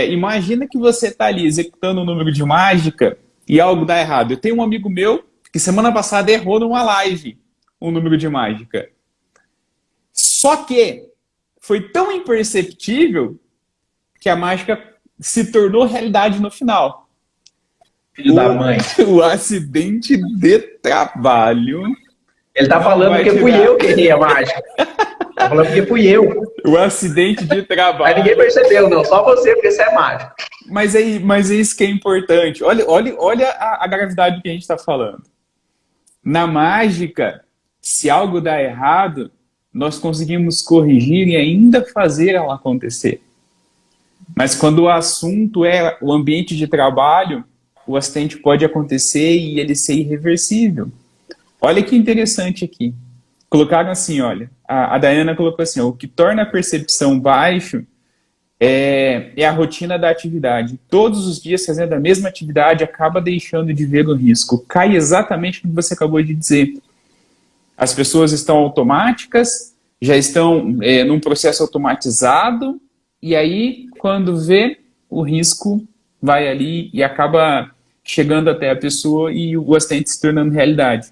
Imagina que você está ali executando um número de mágica e algo dá errado. Eu tenho um amigo meu que semana passada errou numa live um número de mágica. Só que foi tão imperceptível que a mágica se tornou realidade no final. Filho da mãe. O acidente de trabalho. Ele tá falando que fui eu que errei a mágica. Tá falando que fui eu. O acidente de trabalho. Mas ninguém percebeu, não. Só você, porque você é mágico. Mas é isso que é importante. Olha a gravidade do que a gente está falando. Na mágica, se algo dá errado, nós conseguimos corrigir e ainda fazer ela acontecer. Mas quando o assunto é o ambiente de trabalho, o acidente pode acontecer e ele ser irreversível. Olha que interessante aqui. Colocaram assim, olha, a Dayana colocou assim, ó, o que torna a percepção baixo é a rotina da atividade. Todos os dias fazendo a mesma atividade acaba deixando de ver o risco. Cai exatamente no que você acabou de dizer. As pessoas estão automáticas, já estão num processo automatizado, e aí, quando vê, o risco vai ali e acaba chegando até a pessoa e o acidente se tornando realidade.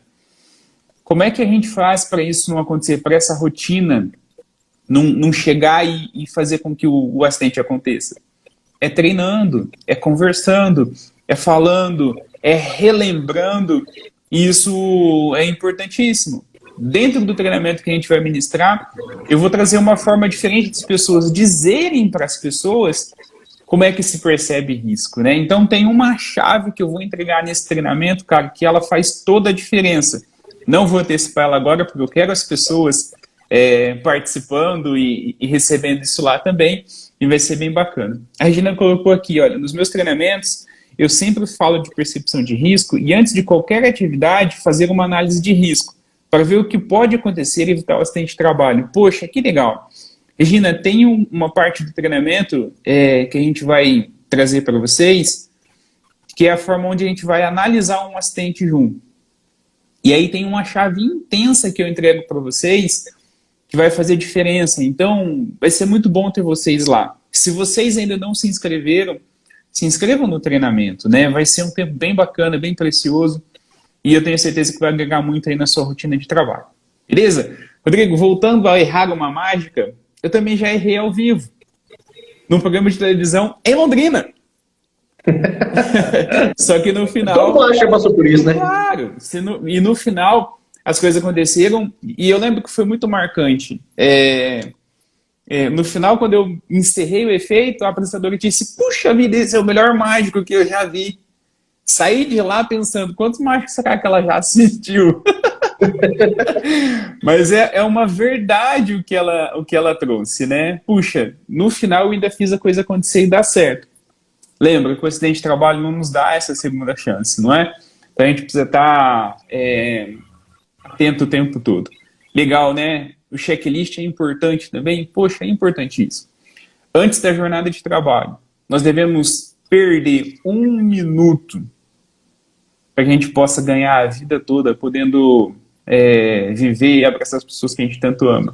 Como é que a gente faz para isso não acontecer, para essa rotina não chegar e fazer com que o acidente aconteça? É treinando, é conversando, é falando, é relembrando, e isso é importantíssimo. Dentro do treinamento que a gente vai ministrar, eu vou trazer uma forma diferente das pessoas dizerem para as pessoas como é que se percebe risco, né? Então tem uma chave que eu vou entregar nesse treinamento, cara, que ela faz toda a diferença. Não vou antecipar ela agora, porque eu quero as pessoas participando e recebendo isso lá também, e vai ser bem bacana. A Regina colocou aqui, olha, nos meus treinamentos, eu sempre falo de percepção de risco, e antes de qualquer atividade, fazer uma análise de risco, para ver o que pode acontecer e evitar o acidente de trabalho. Poxa, que legal. Regina, tem uma parte do treinamento que a gente vai trazer para vocês, que é a forma onde a gente vai analisar um acidente junto. E aí tem uma chave intensa que eu entrego para vocês, que vai fazer diferença. Então, vai ser muito bom ter vocês lá. Se vocês ainda não se inscreveram, se inscrevam no treinamento, né? Vai ser um tempo bem bacana, bem precioso, e eu tenho certeza que vai agregar muito aí na sua rotina de trabalho. Beleza? Rodrigo, voltando a errar uma mágica, eu também já errei ao vivo, num programa de televisão em Londrina. Só que no final... Todo mundo já passou por isso, né? Claro. E no final, as coisas aconteceram, e eu lembro que foi muito marcante. No final, quando eu encerrei o efeito, a apresentadora disse, puxa vida, esse é o melhor mágico que eu já vi. Saí de lá pensando, quantos mágicos será que ela já assistiu? Mas é uma verdade o que ela trouxe, né? Puxa, no final eu ainda fiz a coisa acontecer e dar certo. Lembra que o acidente de trabalho não nos dá essa segunda chance, não é? Então a gente precisa estar atento o tempo todo. Legal, né? O checklist é importante também. Poxa, é importantíssimo. Antes da jornada de trabalho, nós devemos perder 1 minuto para que a gente possa ganhar a vida toda, podendo viver e abraçar as pessoas que a gente tanto ama.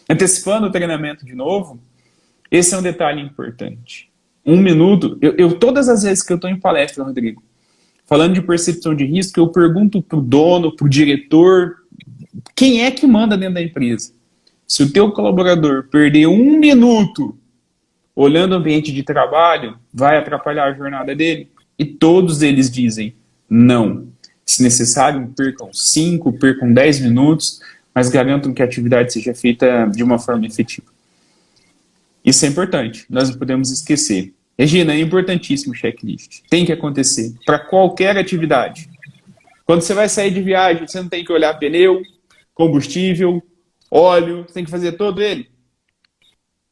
Antecipando o treinamento de novo, esse é um detalhe importante. 1 minuto, todas as vezes que eu estou em palestra, Rodrigo, falando de percepção de risco, eu pergunto para o dono, para o diretor, quem é que manda dentro da empresa? Se o teu colaborador perder 1 minuto olhando o ambiente de trabalho, vai atrapalhar a jornada dele? E todos eles dizem não. Se necessário, percam 5, percam 10 minutos, mas garantam que a atividade seja feita de uma forma efetiva. Isso é importante, nós não podemos esquecer. Regina, é importantíssimo o checklist. Tem que acontecer para qualquer atividade. Quando você vai sair de viagem, você não tem que olhar pneu, combustível, óleo, você tem que fazer todo ele.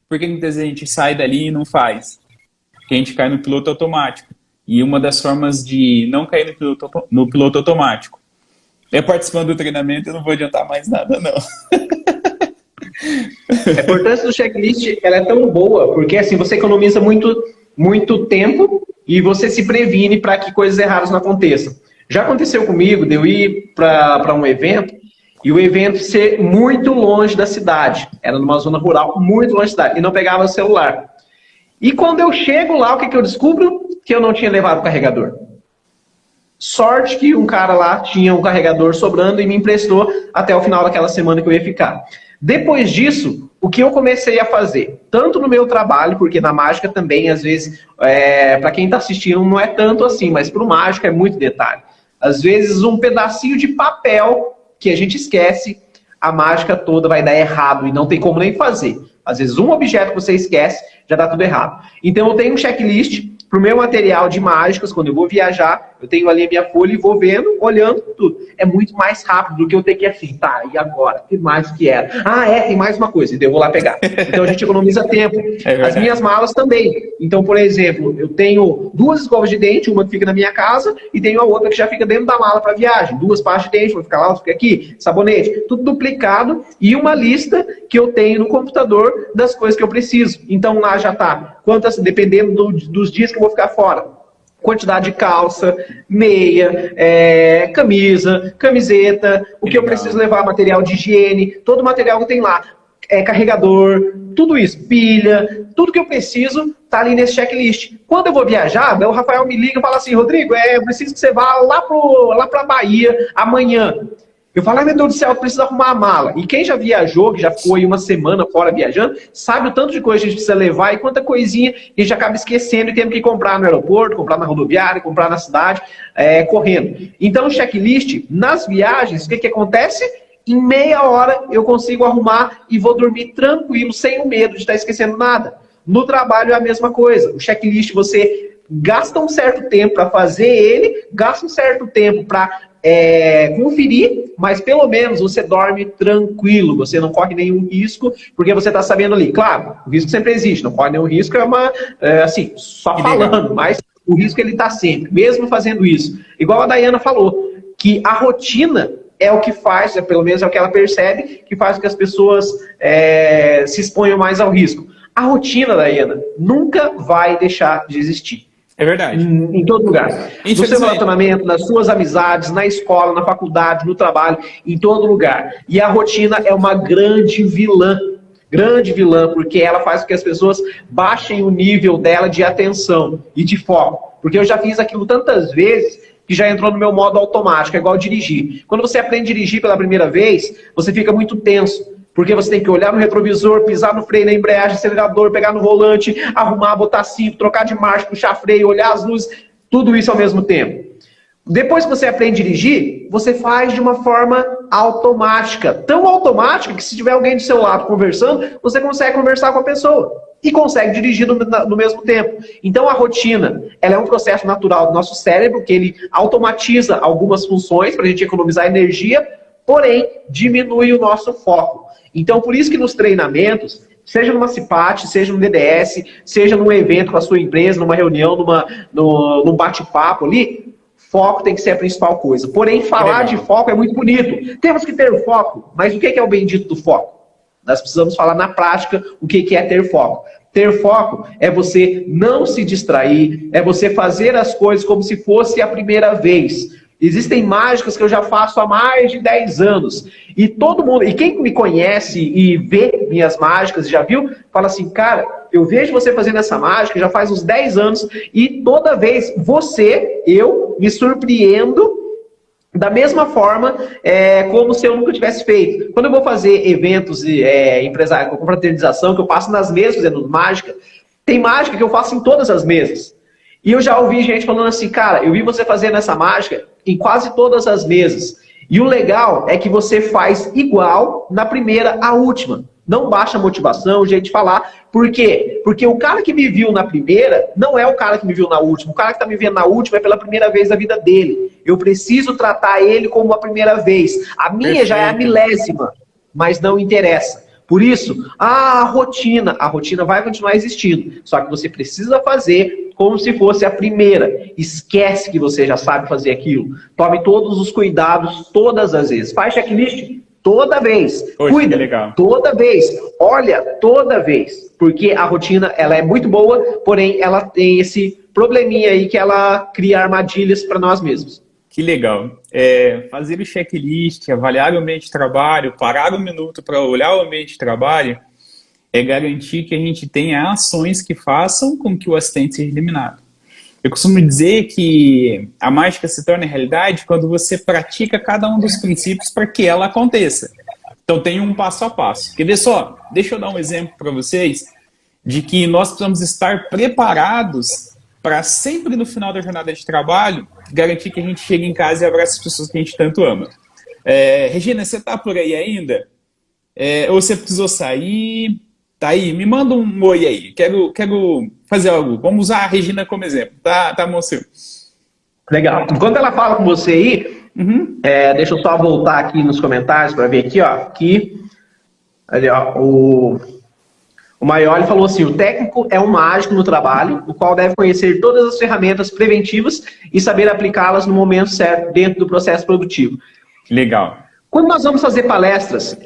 Por que muitas vezes a gente sai dali e não faz? Porque a gente cai no piloto automático. E uma das formas de não cair no piloto automático é participando do treinamento. Eu não vou adiantar mais nada, não. A importância do checklist, ela é tão boa, porque assim, você economiza muito tempo e você se previne para que coisas erradas não aconteçam. Já aconteceu comigo de eu ir para um evento e o evento ser muito longe da cidade. Era numa zona rural, muito longe da cidade, e não pegava o celular. E quando eu chego lá, o que eu descubro? Que eu não tinha levado o carregador. Sorte que um cara lá tinha um carregador sobrando e me emprestou até o final daquela semana que eu ia ficar. Depois disso, o que eu comecei a fazer? Tanto no meu trabalho, porque na mágica também, às vezes, para quem está assistindo, não é tanto assim, mas para o mágico é muito detalhe. Às vezes, um pedacinho de papel que a gente esquece, a mágica toda vai dar errado e não tem como nem fazer. Às vezes, um objeto que você esquece, já dá tudo errado. Então, eu tenho um checklist para o meu material de mágicas, quando eu vou viajar, eu tenho ali a minha folha e vou vendo, olhando tudo. É muito mais rápido do que eu ter que assim, tá, e agora? O que mais que era? Ah, tem mais uma coisa, então eu vou lá pegar. Então a gente economiza tempo. As minhas malas também. Então, por exemplo, eu tenho 2 escovas de dente, uma que fica na minha casa, e tenho a outra que já fica dentro da mala para viagem. 2 pastas de dente, vou ficar lá, outra fica aqui, sabonete, tudo duplicado, e uma lista que eu tenho no computador das coisas que eu preciso. Então lá já tá, quantas, dependendo dos dias que eu vou ficar fora. Quantidade de calça, meia, camisa, camiseta, o que eu preciso levar, material de higiene, todo o material que tem lá, carregador, tudo isso, pilha, tudo que eu preciso tá ali nesse checklist. Quando eu vou viajar, o Rafael me liga e fala assim, Rodrigo, eu preciso que você vá lá pra Bahia amanhã. Eu falo, meu Deus do céu, eu preciso arrumar a mala. E quem já viajou, que já foi uma semana fora viajando, sabe o tanto de coisa que a gente precisa levar e quanta coisinha a gente acaba esquecendo e tendo que comprar no aeroporto, comprar na rodoviária, comprar na cidade, correndo. Então, o checklist, nas viagens, o que acontece? Em meia hora eu consigo arrumar e vou dormir tranquilo, sem o medo de estar esquecendo nada. No trabalho é a mesma coisa. O checklist, você gasta um certo tempo para fazer ele, gasta um certo tempo para conferir, mas pelo menos você dorme tranquilo, você não corre nenhum risco, porque você está sabendo ali. Claro, o risco sempre existe, não corre nenhum risco, assim, só falando, mas o risco ele está sempre, mesmo fazendo isso. Igual a Dayana falou, que a rotina é o que faz, pelo menos é o que ela percebe, que faz com que as pessoas se exponham mais ao risco. A rotina, Dayana, nunca vai deixar de existir. É verdade. Em todo lugar. No seu relacionamento, nas suas amizades, na escola, na faculdade, no trabalho, em todo lugar. E a rotina é uma grande vilã. Grande vilã, porque ela faz com que as pessoas baixem o nível dela de atenção e de foco. Porque eu já fiz aquilo tantas vezes que já entrou no meu modo automático, é igual dirigir. Quando você aprende a dirigir pela primeira vez, você fica muito tenso. Porque você tem que olhar no retrovisor, pisar no freio, na embreagem, acelerador, pegar no volante, arrumar, botar cinto, trocar de marcha, puxar freio, olhar as luzes, tudo isso ao mesmo tempo. Depois que você aprende a dirigir, você faz de uma forma automática. Tão automática que se tiver alguém do seu lado conversando, você consegue conversar com a pessoa. E consegue dirigir no mesmo tempo. Então a rotina, ela é um processo natural do nosso cérebro, que ele automatiza algumas funções para a gente economizar energia, porém diminui o nosso foco. Então, por isso que nos treinamentos, seja numa CIPAT, seja no DDS, seja num evento com a sua empresa, numa reunião, num bate-papo ali, foco tem que ser a principal coisa. Porém, falar de foco é muito bonito. Temos que ter foco. Mas o que é o bendito do foco? Nós precisamos falar na prática o que é ter foco. Ter foco é você não se distrair, é você fazer as coisas como se fosse a primeira vez. Existem mágicas que eu já faço há mais de 10 anos. E todo mundo, e quem me conhece e vê minhas mágicas, já viu, fala assim, cara, eu vejo você fazendo essa mágica já faz uns 10 anos e toda vez eu me surpreendo da mesma forma como se eu nunca tivesse feito. Quando eu vou fazer eventos empresários, com fraternização, que eu passo nas mesas fazendo mágica, tem mágica que eu faço em todas as mesas. E eu já ouvi gente falando assim, cara, eu vi você fazendo essa mágica em quase todas as mesas. E o legal é que você faz igual na primeira à última. Não baixa a motivação, o jeito de falar. Por quê? Porque o cara que me viu na primeira não é o cara que me viu na última. O cara que está me vendo na última é pela primeira vez da vida dele. Eu preciso tratar ele como a primeira vez. A minha já é a milésima, mas não interessa. Por isso, a rotina vai continuar existindo. Só que você precisa fazer como se fosse a primeira. Esquece que você já sabe fazer aquilo. Tome todos os cuidados todas as vezes. Faz checklist Toda vez. Poxa, Cuida. que legal. Toda vez. Olha, toda vez. Porque a rotina, ela é muito boa, porém, ela tem esse probleminha aí que ela cria armadilhas para nós mesmos. Que legal. Fazer o checklist, avaliar o ambiente de trabalho, parar um minuto para olhar o ambiente de trabalho, é garantir que a gente tenha ações que façam com que o acidente seja eliminado. Eu costumo dizer que a mágica se torna realidade quando você pratica cada um dos princípios para que ela aconteça. Então tem um passo a passo. Quer ver só? Deixa eu dar um exemplo para vocês de que nós precisamos estar preparados para sempre no final da jornada de trabalho garantir que a gente chegue em casa e abrace as pessoas que a gente tanto ama. Regina, você está por aí ainda? Ou você precisou sair? Tá aí? Me manda um oi aí. Quero fazer algo. Vamos usar a Regina como exemplo. Tá, mocinho? Legal. Enquanto ela fala com você aí, deixa eu só voltar aqui nos comentários para ver aqui, ó. Ali, ó, o Maioli falou assim: o técnico é um mágico no trabalho, o qual deve conhecer todas as ferramentas preventivas e saber aplicá-las no momento certo dentro do processo produtivo. Legal. Quando nós vamos fazer palestras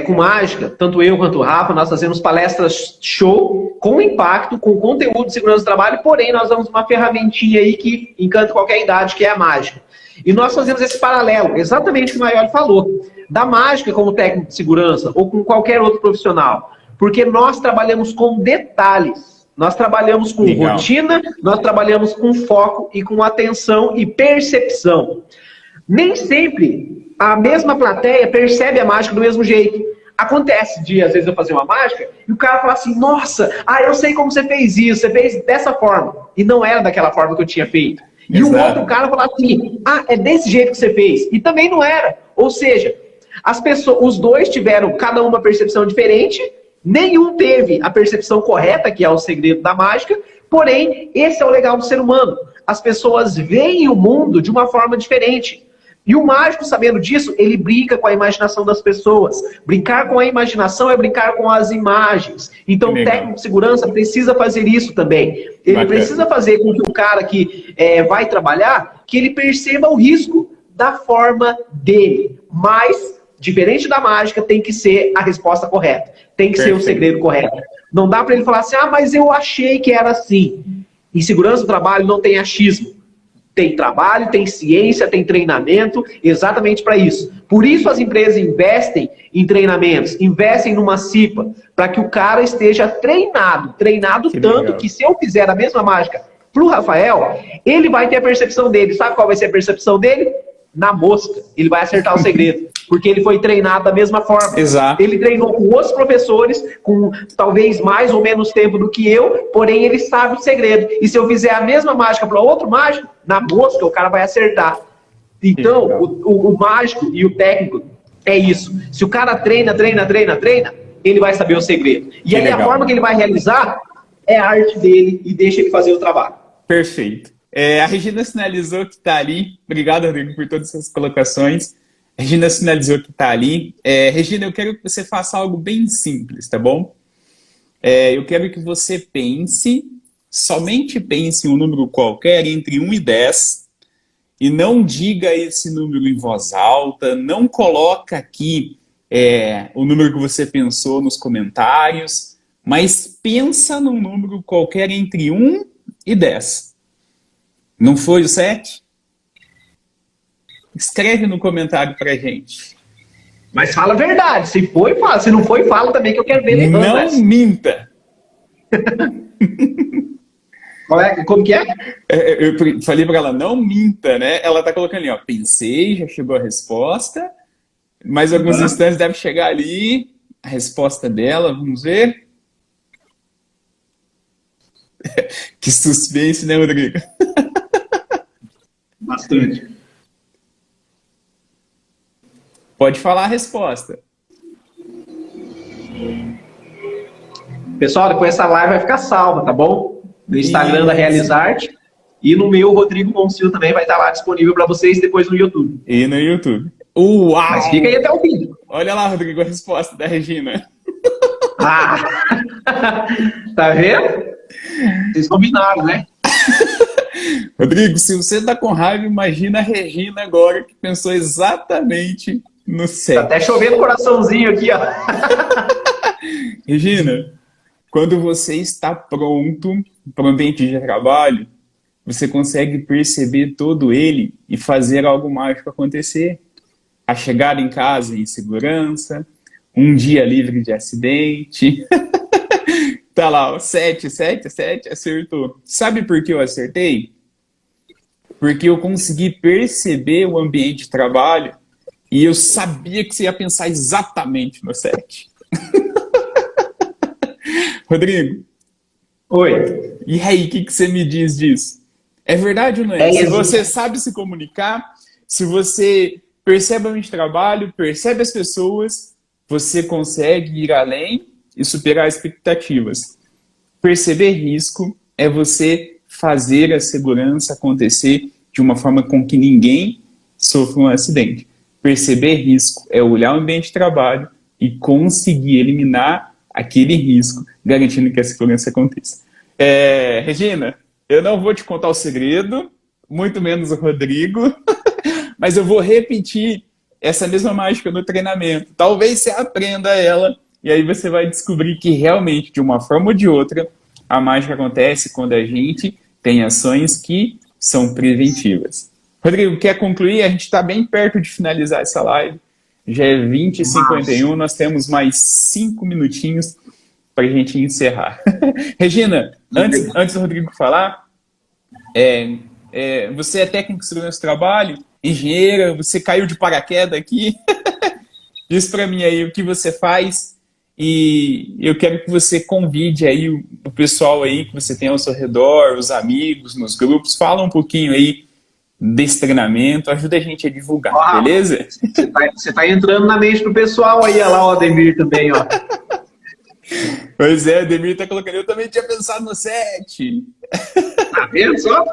com mágica, tanto eu quanto o Rafa, nós fazemos palestras show, com impacto, com conteúdo de segurança do trabalho, porém nós damos uma ferramentinha aí que encanta qualquer idade, que é a mágica. E nós fazemos esse paralelo, exatamente o que o Maioli falou, da mágica como técnico de segurança ou com qualquer outro profissional. Porque nós trabalhamos com detalhes, nós trabalhamos com Legal. rotina, nós trabalhamos com foco e com atenção e percepção. Nem sempre a mesma plateia percebe a mágica do mesmo jeito. Acontece de, às vezes, eu fazer uma mágica e o cara fala assim: nossa, eu sei como você fez isso, você fez dessa forma. E não era daquela forma que eu tinha feito. E o outro cara fala assim: é desse jeito que você fez. E também não era. Ou seja, os dois tiveram cada uma percepção diferente, nenhum teve a percepção correta, que é o segredo da mágica, porém, esse é o legal do ser humano. As pessoas veem o mundo de uma forma diferente. E o mágico, sabendo disso, ele brinca com a imaginação das pessoas. Brincar com a imaginação é brincar com as imagens. Então, o técnico de segurança precisa fazer isso também. Ele precisa fazer com que o cara que vai trabalhar, que ele perceba o risco da forma dele. Mas, diferente da mágica, tem que ser a resposta correta. Tem que ser o segredo correto. Não dá para ele falar assim: mas eu achei que era assim. Em segurança do trabalho não tem achismo. Tem trabalho, tem ciência, tem treinamento, exatamente para isso. Por isso as empresas investem em treinamentos, investem numa CIPA, para que o cara esteja treinado tanto que se eu fizer a mesma mágica para o Rafael, ele vai ter a percepção dele. Sabe qual vai ser a percepção dele? Na mosca. Ele vai acertar o segredo, porque ele foi treinado da mesma forma. Exato. Ele treinou com outros professores, com talvez mais ou menos tempo do que eu, porém ele sabe o segredo. E se eu fizer a mesma mágica para outro mágico, na mosca o cara vai acertar. Então, o mágico e o técnico é isso. Se o cara treina, ele vai saber o segredo. E aí a forma que ele vai realizar é a arte dele e deixa ele fazer o trabalho. Perfeito. A Regina sinalizou que está ali. Obrigado, Rodrigo, por todas essas colocações. A Regina sinalizou que está ali. Regina, eu quero que você faça algo bem simples, tá bom? Eu quero que você somente pense em um número qualquer entre 1 e 10, e não diga esse número em voz alta, não coloca aqui o número que você pensou nos comentários, mas pensa num número qualquer entre 1 e 10. Não foi o 7? Escreve no comentário pra gente. Mas fala a verdade. Se foi, fala. Se não foi, fala também, que eu quero ver ele. Não minta. Como que é? Eu falei pra ela, não minta, né? Ela tá colocando ali, ó, pensei, já chegou a resposta. Mais alguns instantes deve chegar ali a resposta dela, vamos ver. Que suspense, né, Rodrigo? Bastante. Pode falar a resposta. Pessoal, depois essa live vai ficar salva, tá bom? No Instagram da Realizarte e no meu, Rodrigo Monsil, também vai estar lá disponível para vocês depois no YouTube. E no YouTube. Uau! Mas fica aí até o fim. Olha lá, Rodrigo, a resposta da Regina. Tá vendo? Vocês combinaram, né? Rodrigo, se você tá com raiva, imagina a Regina agora, que pensou exatamente no Tá até 7. chovendo coraçãozinho aqui, ó. Regina, quando você está pronto para o ambiente de trabalho, você consegue perceber todo ele e fazer algo mágico acontecer. A chegada em casa em segurança, um dia livre de acidente. Tá lá, ó, 7, 7, 7, acertou. Sabe por que eu acertei? Porque eu consegui perceber o ambiente de trabalho e eu sabia que você ia pensar exatamente no 7. Rodrigo, Oi. e aí, o que você me diz disso? É verdade ou não é? É Se isso. você sabe se comunicar, se você percebe o ambiente de trabalho, percebe as pessoas, você consegue ir além e superar expectativas. Perceber risco é você fazer a segurança acontecer de uma forma com que ninguém sofra um acidente. Perceber risco é olhar o ambiente de trabalho e conseguir eliminar aquele risco, garantindo que a segurança aconteça. Regina, eu não vou te contar o segredo, muito menos o Rodrigo, mas eu vou repetir essa mesma mágica no treinamento. Talvez você aprenda ela e aí você vai descobrir que realmente, de uma forma ou de outra, a mágica acontece quando a gente tem ações que são preventivas. Rodrigo, quer concluir? A gente está bem perto de finalizar essa live. Já é 20h51, nós temos mais 5 minutinhos para a gente encerrar. Regina, antes do Rodrigo falar, você é técnico de segurança do trabalho, engenheira, você caiu de paraquedas aqui. Diz para mim aí o que você faz e eu quero que você convide aí o pessoal aí que você tem ao seu redor, os amigos, nos grupos, fala um pouquinho aí desse treinamento, ajuda a gente a divulgar, Ó, beleza? você tá entrando na mente do pessoal aí, olha lá o Ademir também, ó. Pois é, o Demir tá colocando, eu também tinha pensado no 7. Tá vendo só?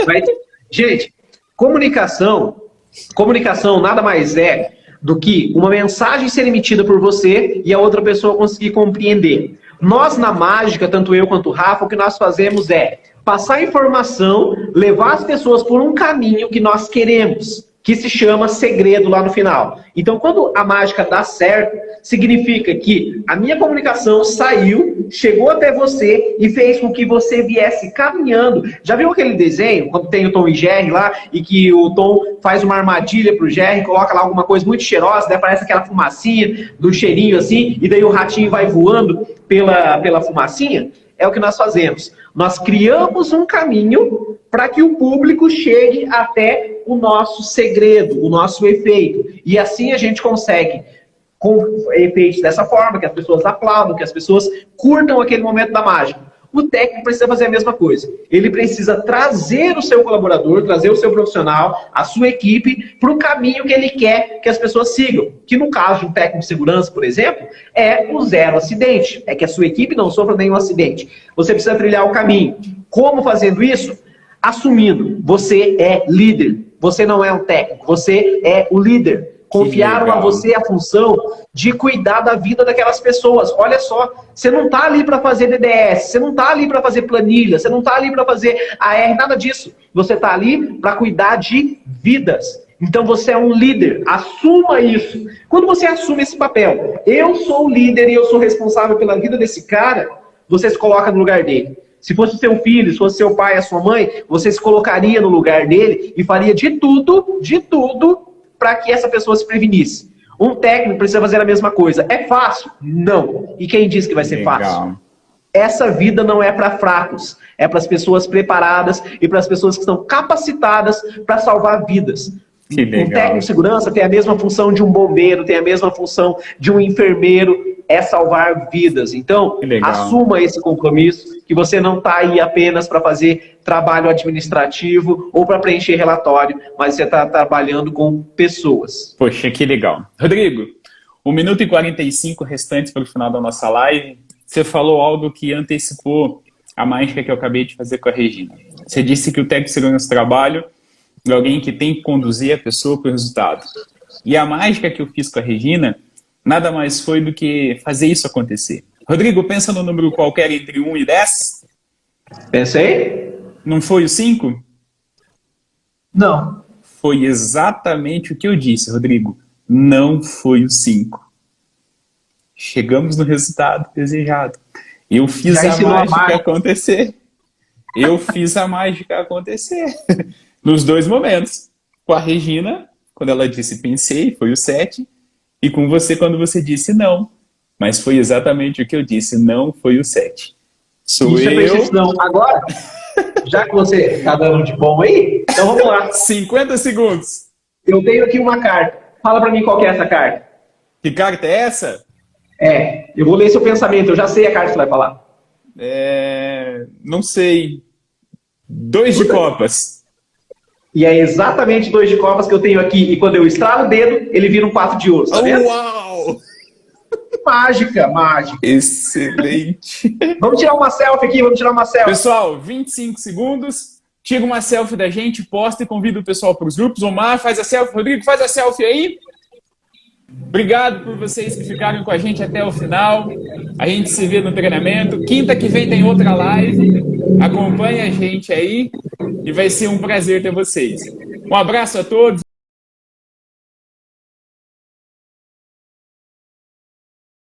Mas, gente, comunicação nada mais é do que uma mensagem ser emitida por você e a outra pessoa conseguir compreender. Nós, na mágica, tanto eu quanto o Rafa, o que nós fazemos é passar informação, levar as pessoas por um caminho que nós queremos, que se chama segredo lá no final. Então, quando a mágica dá certo, significa que a minha comunicação saiu, chegou até você e fez com que você viesse caminhando. Já viu aquele desenho, quando tem o Tom e Jerry lá, e que o Tom faz uma armadilha pro Jerry, coloca lá alguma coisa muito cheirosa, daí aparece aquela fumacinha, do cheirinho assim, e daí o ratinho vai voando pela fumacinha? É o que nós fazemos. Nós criamos um caminho para que o público chegue até o nosso segredo, o nosso efeito. E assim a gente consegue, com efeitos dessa forma, que as pessoas aplaudam, que as pessoas curtam aquele momento da mágica. O técnico precisa fazer a mesma coisa. Ele precisa trazer o seu colaborador, trazer o seu profissional, a sua equipe, para o caminho que ele quer que as pessoas sigam. Que no caso de um técnico de segurança, por exemplo, é o zero acidente. É que a sua equipe não sofra nenhum acidente. Você precisa trilhar o caminho. Como fazendo isso? Assumindo, você é líder. Você não é um técnico, você é o líder. Confiaram a você a função de cuidar da vida daquelas pessoas. Olha só, você não está ali para fazer DDS, você não está ali para fazer planilha, você não está ali para fazer AR, nada disso. Você está ali para cuidar de vidas. Então você é um líder, assuma isso. Quando você assume esse papel, eu sou o líder e eu sou responsável pela vida desse cara, você se coloca no lugar dele. Se fosse seu filho, se fosse seu pai, a sua mãe, você se colocaria no lugar dele e faria de tudo para que essa pessoa se prevenisse. Um técnico precisa fazer a mesma coisa. É fácil? Não. E quem disse que vai ser fácil? Essa vida não é para fracos. É para as pessoas preparadas e para as pessoas que estão capacitadas para salvar vidas. Um técnico de segurança tem a mesma função de um bombeiro, tem a mesma função de um enfermeiro, é salvar vidas. Então, assuma esse compromisso, que você não está aí apenas para fazer trabalho administrativo ou para preencher relatório, mas você está trabalhando com pessoas. Poxa, que legal. Rodrigo, 1 minuto e 45 restantes para o final da nossa live. Você falou algo que antecipou a mágica que eu acabei de fazer com a Regina. Você disse que o técnico de segurança do trabalho é alguém que tem que conduzir a pessoa para o resultado. E a mágica que eu fiz com a Regina nada mais foi do que fazer isso acontecer. Rodrigo, pensa no número qualquer entre 1 e 10? Pensei? Não foi o 5? Não. Foi exatamente o que eu disse, Rodrigo. Não foi o 5. Chegamos no resultado desejado. Eu fiz Já a ensinou a mágica mágica. acontecer. Eu fiz a mágica acontecer. Nos dois momentos. Com a Regina, quando ela disse pensei, foi o 7. E com você, quando você disse não. Mas foi exatamente o que eu disse, não foi o 7. Sou Isso é eu. percepção. Agora, já que você está dando de bom aí, então vamos lá. 50 segundos. Eu tenho aqui uma carta. Fala para mim qual que é essa carta. Que carta é essa? Eu vou ler seu pensamento, eu já sei a carta que você vai falar. Não sei. 2 de copas. E é exatamente 2 de copas que eu tenho aqui. E quando eu estralo o dedo, ele vira um 4 de ouro, tá vendo? Uau! Mágica, mágica. Excelente. Vamos tirar uma selfie aqui, vamos tirar uma selfie. Pessoal, 25 segundos. Tira uma selfie da gente, posta e convida o pessoal para os grupos. Omar, faz a selfie. Rodrigo, faz a selfie aí. Obrigado por vocês que ficaram com a gente até o final. A gente se vê no treinamento. Quinta que vem tem outra live. Acompanhe a gente aí e vai ser um prazer ter vocês. Um abraço a todos.